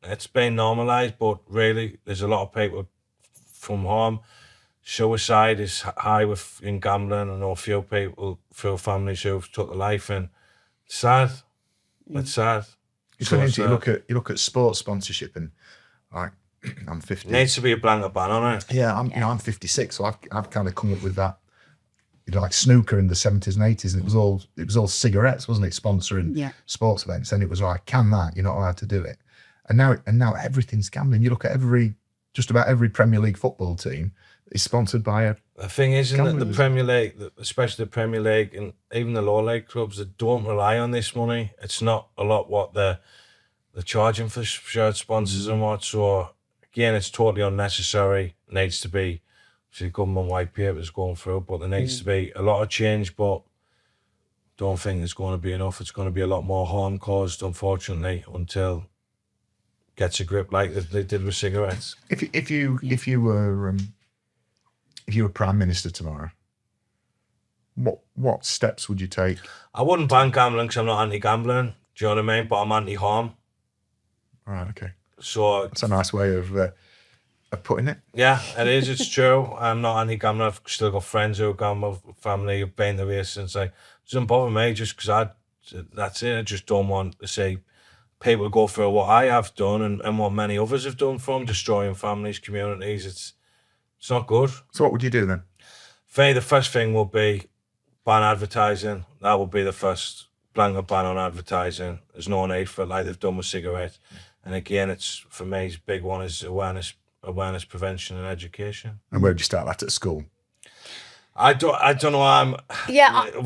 It's been normalised, but really, there's a lot of people from home. Suicide is high in gambling. I know a few families who've took their life, and it's sad. It's sad. You look at sports sponsorship, and like I'm 50. Needs to be a blanket ban on it. Yeah, I'm 56, so I've kind of come up with that. Like snooker in the 70s and 80s, and it was all cigarettes, wasn't it? Sponsoring sports events, and it was like, can that? You're not allowed to do it. And now everything's gambling. You look at just about every Premier League football team is sponsored by a. The thing is, isn't it, the Premier League, especially the Premier League and even the lower league clubs, that don't rely on this money. It's not a lot what they're charging for shared sponsors and what. So again, it's totally unnecessary. It needs to be, see, government white papers going through, but there needs to be a lot of change. But don't think it's going to be enough. It's going to be a lot more harm caused, unfortunately, until gets a grip like they did with cigarettes. If you were Prime Minister tomorrow, what steps would you take? I wouldn't ban gambling because I'm not anti-gambling. Do you know what I mean? But I'm anti-harm. Right. Okay. So that's a nice way of putting it. Yeah, it is. It's true. I'm not anti-gambling. I've still got friends who gamble, family who've been the race, and it doesn't bother me just because that's it. I just don't want to see people go through what I have done and what many others have done from destroying families, communities. It's not good. So what would you do then? The first thing would be ban advertising. That would be the first blanket ban on advertising. There's no need for it like they've done with cigarettes. And again, it's for me, his big one is awareness, prevention, and education. And where would you start that at school? I don't know. I'm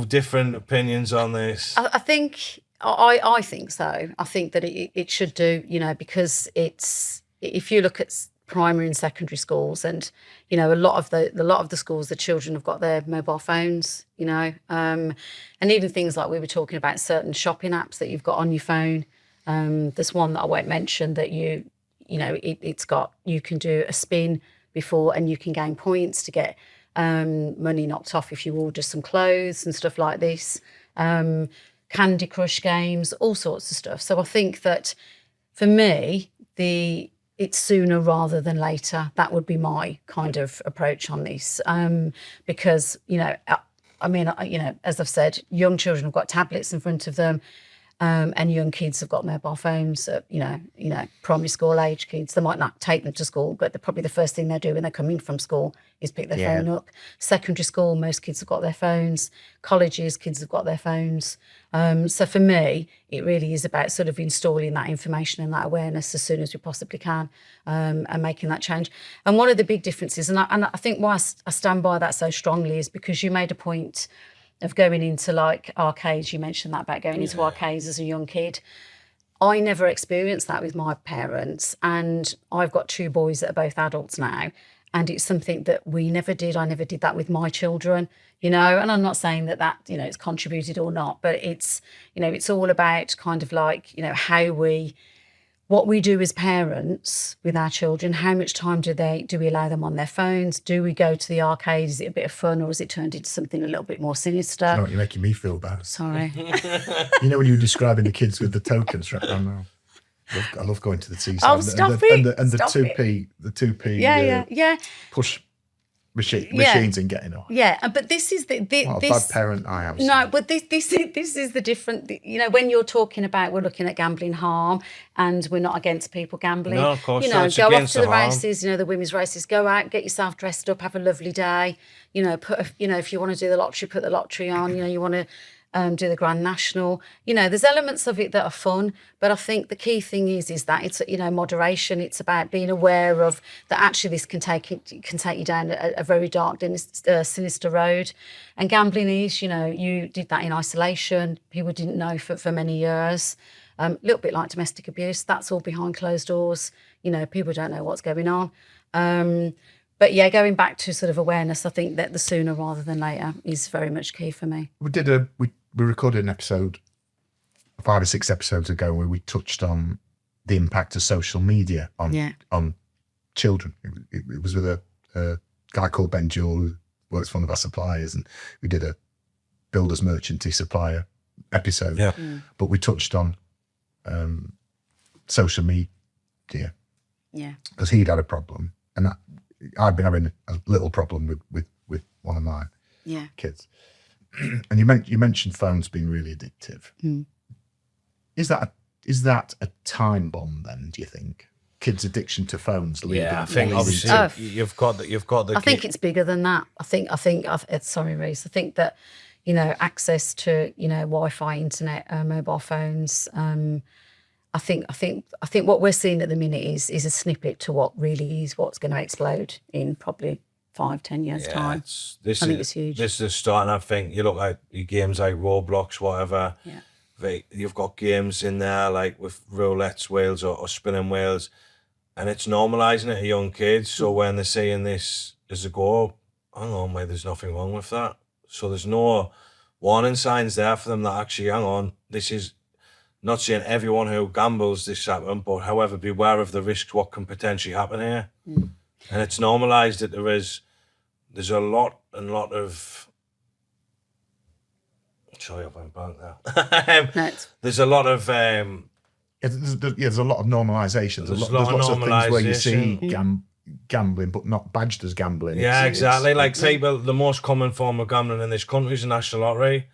different opinions on this. I think I think so. I think that it should do, because it's, if you look at primary and secondary schools, and a lot of the schools, the children have got their mobile phones, and even things like we were talking about, certain shopping apps that you've got on your phone. There's one that I won't mention that it's got, you can do a spin before and you can gain points to get money knocked off if you order some clothes and stuff like this. Candy Crush games, all sorts of stuff. So I think that for me, the it's sooner rather than later. That would be my kind of approach on this, because as I've said, young children have got tablets in front of them, and young kids have got mobile phones. Primary school age kids, they might not take them to school, but probably the first thing they do when they come in from school is pick their phone up. Secondary school, most kids have got their phones. Colleges, kids have got their phones. So for me, it really is about sort of installing that information and that awareness as soon as we possibly can, and making that change. And one of the big differences, and I think why I stand by that so strongly, is because you made a point of going into like arcades. You mentioned that about going into arcades as a young kid. I never experienced that with my parents, and I've got 2 boys that are both adults now, and it's something that we never did. I never did that with my children, and I'm not saying that it's contributed or not, but it's all about kind of like, what we do as parents with our children. How much time do we allow them on their phones? Do we go to the arcade? Is it a bit of fun, or has it turned into something a little bit more sinister? You know what, you're making me feel bad. Sorry. When you were describing the kids with the tokens, right? I love going to the seaside. Oh, stop it. And the Stop 2p, the 2p Yeah. push machines and getting off. Yeah, but this is What a bad parent I am. No, but this is the different. When you're talking about, we're looking at gambling harm, and we're not against people gambling. No, of course. Go off to the harm. races. The women's races. Go out, get yourself dressed up, have a lovely day. If you want to do the lottery, put the lottery on. You want to do the Grand National. There's elements of it that are fun, but I think the key thing is that it's moderation. It's about being aware of that. Actually, this can take you down a very dark, sinister road. And gambling is, you did that in isolation. People didn't know for many years. A little bit like domestic abuse. That's all behind closed doors. People don't know what's going on. But yeah, going back to sort of awareness, I think that the sooner rather than later is very much key for me. We recorded an episode 5 or 6 episodes ago where we touched on the impact of social media on children. It was with a guy called Ben Jewell, who works for one of our suppliers, and we did a builders merchanty supplier episode. Yeah. But we touched on social media. Yeah. Because he'd had a problem, and I'd been having a little problem with one of my kids. And you mentioned phones being really addictive. Is that a time bomb then, do you think? Kids' addiction to phones leading? Yeah, I think obviously you've got the. I think it's bigger than that. Sorry, Reece. I think that access to Wi-Fi, internet, mobile phones. I think what we're seeing at the minute is a snippet to what really is what's going to explode in probably 5-10 years time. I think it's huge. This is the start, and I think you look at your games like Roblox, whatever. Yeah. You've got games in there like with roulettes, wheels, or spinning wheels, and it's normalising it to young kids. So when they're seeing this as a go, hang on, wait, there's nothing wrong with that. So there's no warning signs there for them that actually, hang on, this is not saying everyone who gambles this happen, but however, beware of the risks, what can potentially happen here. And it's normalised that there's a lot of. Sorry, I went blank now. There's a lot of. There's a lot of normalisation. There's lots of things where you see gambling, but not badged as gambling. Yeah, exactly. Like people, the most common form of gambling in this country is the national lottery.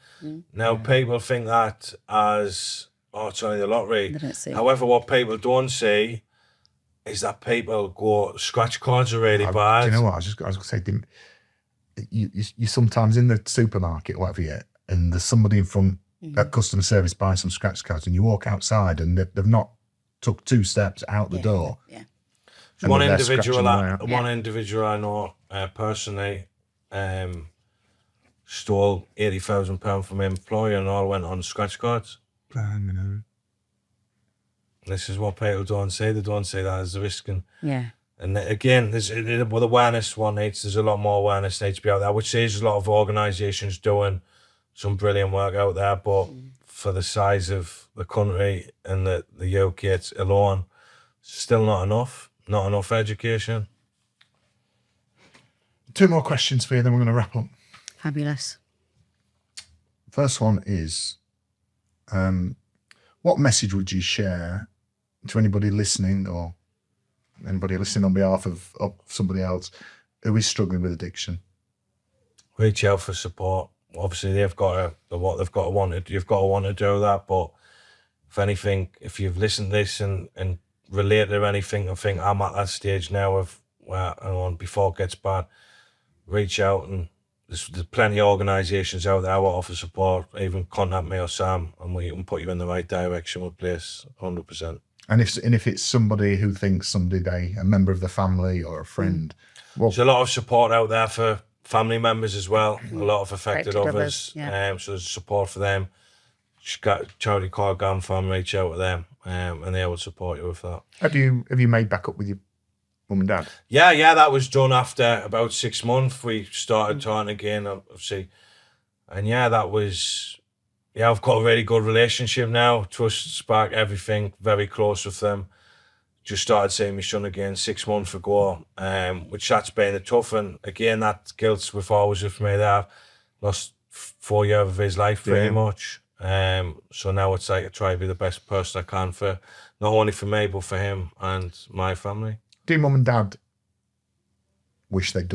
Now people think that as it's only the lottery. However, what people don't see is that people go scratch cards are really bad. Do you know what? I was going to say, you sometimes in the supermarket or whatever, and there's somebody in front at customer service buying some scratch cards, and you walk outside and they've not took 2 steps out the door. Yeah. One individual I know personally stole £80,000 from an employer and all went on scratch cards. This is what people don't say. They don't say that as the risk. And again, with awareness, there's a lot more awareness needs to be out there, which there's a lot of organisations doing some brilliant work out there, but for the size of the country and the UK alone, still not enough education. 2 more questions for you, then we're going to wrap up. Fabulous. First one is, what message would you share to anybody listening or anybody listening on behalf of somebody else who is struggling with addiction? Reach out for support. Obviously, they've got to want to. You've got to want to do that. But if anything, if you've listened to this and relate to anything and think I'm at that stage now of where I want before it gets bad, reach out, and there's plenty of organisations out there that offer support. Even contact me or Sam, and we can put you in the right direction with place 100%. And if it's somebody who thinks a member of the family or a friend, well, there's a lot of support out there for family members as well. A lot of affected others. Yeah. So there's support for them. Just got charity called Fam, reach out to them, and they will support you with that. have you made back up with your mum and dad? Yeah, that was done after about 6 months. We started talking again, obviously. And I've got a really good relationship now. Trust, spark, everything, very close with them. Just started seeing my son again 6 months ago, which that's been tough. And again, that guilt was always with me there. Lost 4 years of his life pretty much. So now it's like I try to be the best person I can for, not only for me, but for him and my family. Do mum and dad wish they'd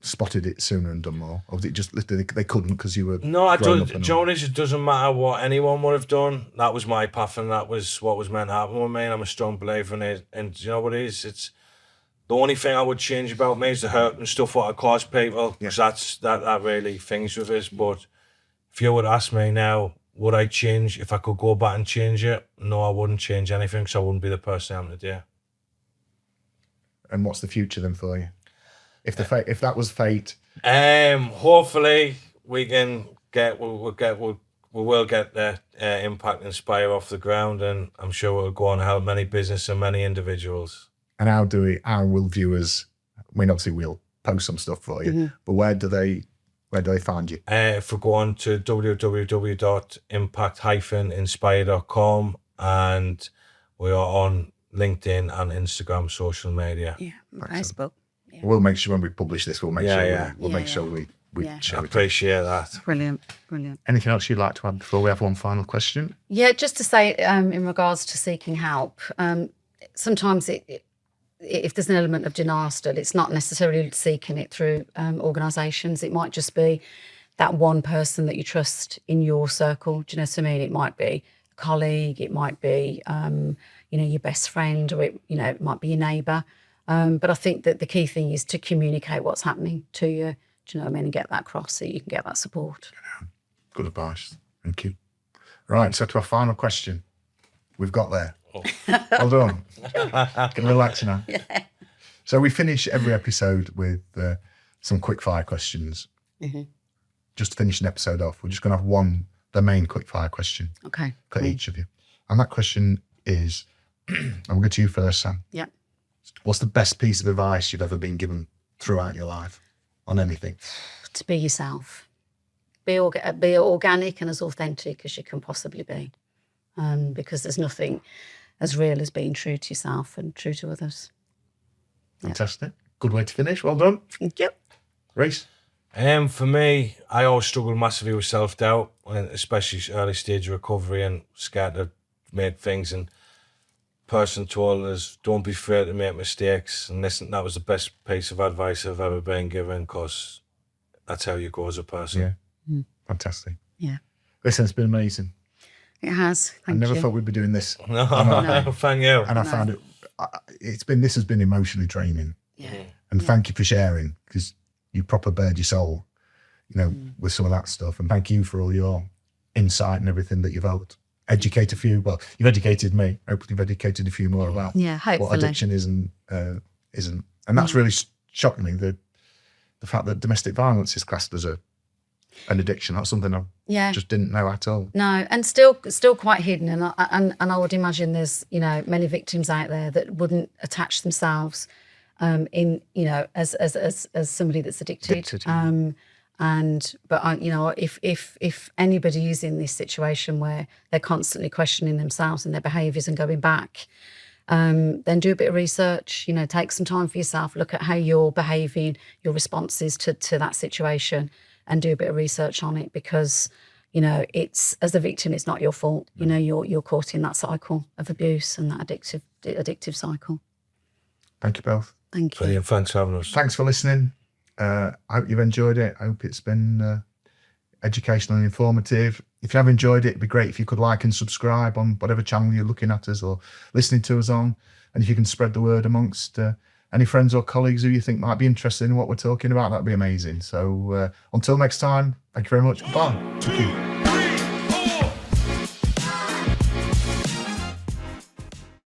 spotted it sooner and done more? Or was it just they couldn't because you were... No, I don't. Jonas, it doesn't matter what anyone would have done. That was my path, and that was what was meant to happen with me. And I'm a strong believer in it. And you know what it is? It's the only thing I would change about me is the hurt and stuff what I cause people. Because that really things with us. But if you would ask me now, would I change if I could go back and change it? No, I wouldn't change anything because I wouldn't be the person I am today. And what's the future then for you? If that was fate, hopefully we can get we will get the Impact Inspire off the ground, and I'm sure we'll go on to help many business and many individuals. And how will viewers? I mean, obviously we'll post some stuff for you, but where do they find you? If we go on to www.impact-inspire.com, and we are on LinkedIn and Instagram, social media. Yeah, Facebook. Yeah. We'll make sure when we publish this, we'll make sure we share I it. appreciate that. Brilliant. Anything else you'd like to add before we have one final question? Yeah, just to say, in regards to seeking help, sometimes if there's an element of denial still, it's not necessarily seeking it through organisations. It might just be that one person that you trust in your circle. Do you know what I mean? It might be a colleague, it might be your best friend, or it might be your neighbour. But I think that the key thing is to communicate what's happening to you. Do you know what I mean? And get that across so you can get that support. Good advice. Thank you. Right, so to our final question. We've got there. Oh. Well done. Can relax now. Yeah. So we finish every episode with some quick fire questions. Mm-hmm. Just to finish an episode off, we're just going to have the main quick fire question. Okay. For each of you. And that question is, I'm going to you first, Sam. Yeah. What's the best piece of advice you've ever been given throughout your life on anything? To be yourself. Be organic and as authentic as you can possibly be. Because there's nothing as real as being true to yourself and true to others. Fantastic. Yeah. Good way to finish. Well done. Thank you. Reece? For me, I always struggled massively with self-doubt, especially early stage recovery, and scared to make things. And person told us, don't be afraid to make mistakes. And listen, that was the best piece of advice I've ever been given, because that's how you go as a person. Yeah. Mm. Fantastic. Yeah. Listen, it's been amazing. It has. Thank you. I never thought we'd be doing this. No, thank you. And I found this has been emotionally draining. Yeah. And thank you for sharing, because you proper bared your soul, with some of that stuff. And thank you for all your insight and everything that you've helped educate a few. Well, you've educated me. Hopefully you've educated a few more about what addiction is and isn't. And that's really shocked me, the fact that domestic violence is classed as an addiction. That's something I just didn't know at all. No, and still quite hidden. And I would imagine there's many victims out there that wouldn't attach themselves as somebody that's addicted. If anybody is in this situation where they're constantly questioning themselves and their behaviours and going back, then do a bit of research. Take some time for yourself. Look at how you're behaving, your responses to that situation, and do a bit of research on it, because it's, as a victim, it's not your fault. You're caught in that cycle of abuse and that addictive cycle. Thank you both. Thank you. Brilliant. Thanks for having us. Thanks for listening. I hope you've enjoyed it. I hope it's been educational and informative. If you have enjoyed it, it'd be great if you could like and subscribe on whatever channel you're looking at us or listening to us on. And if you can spread the word amongst any friends or colleagues who you think might be interested in what we're talking about, that'd be amazing. So until next time, thank you very much. Goodbye. Thank you.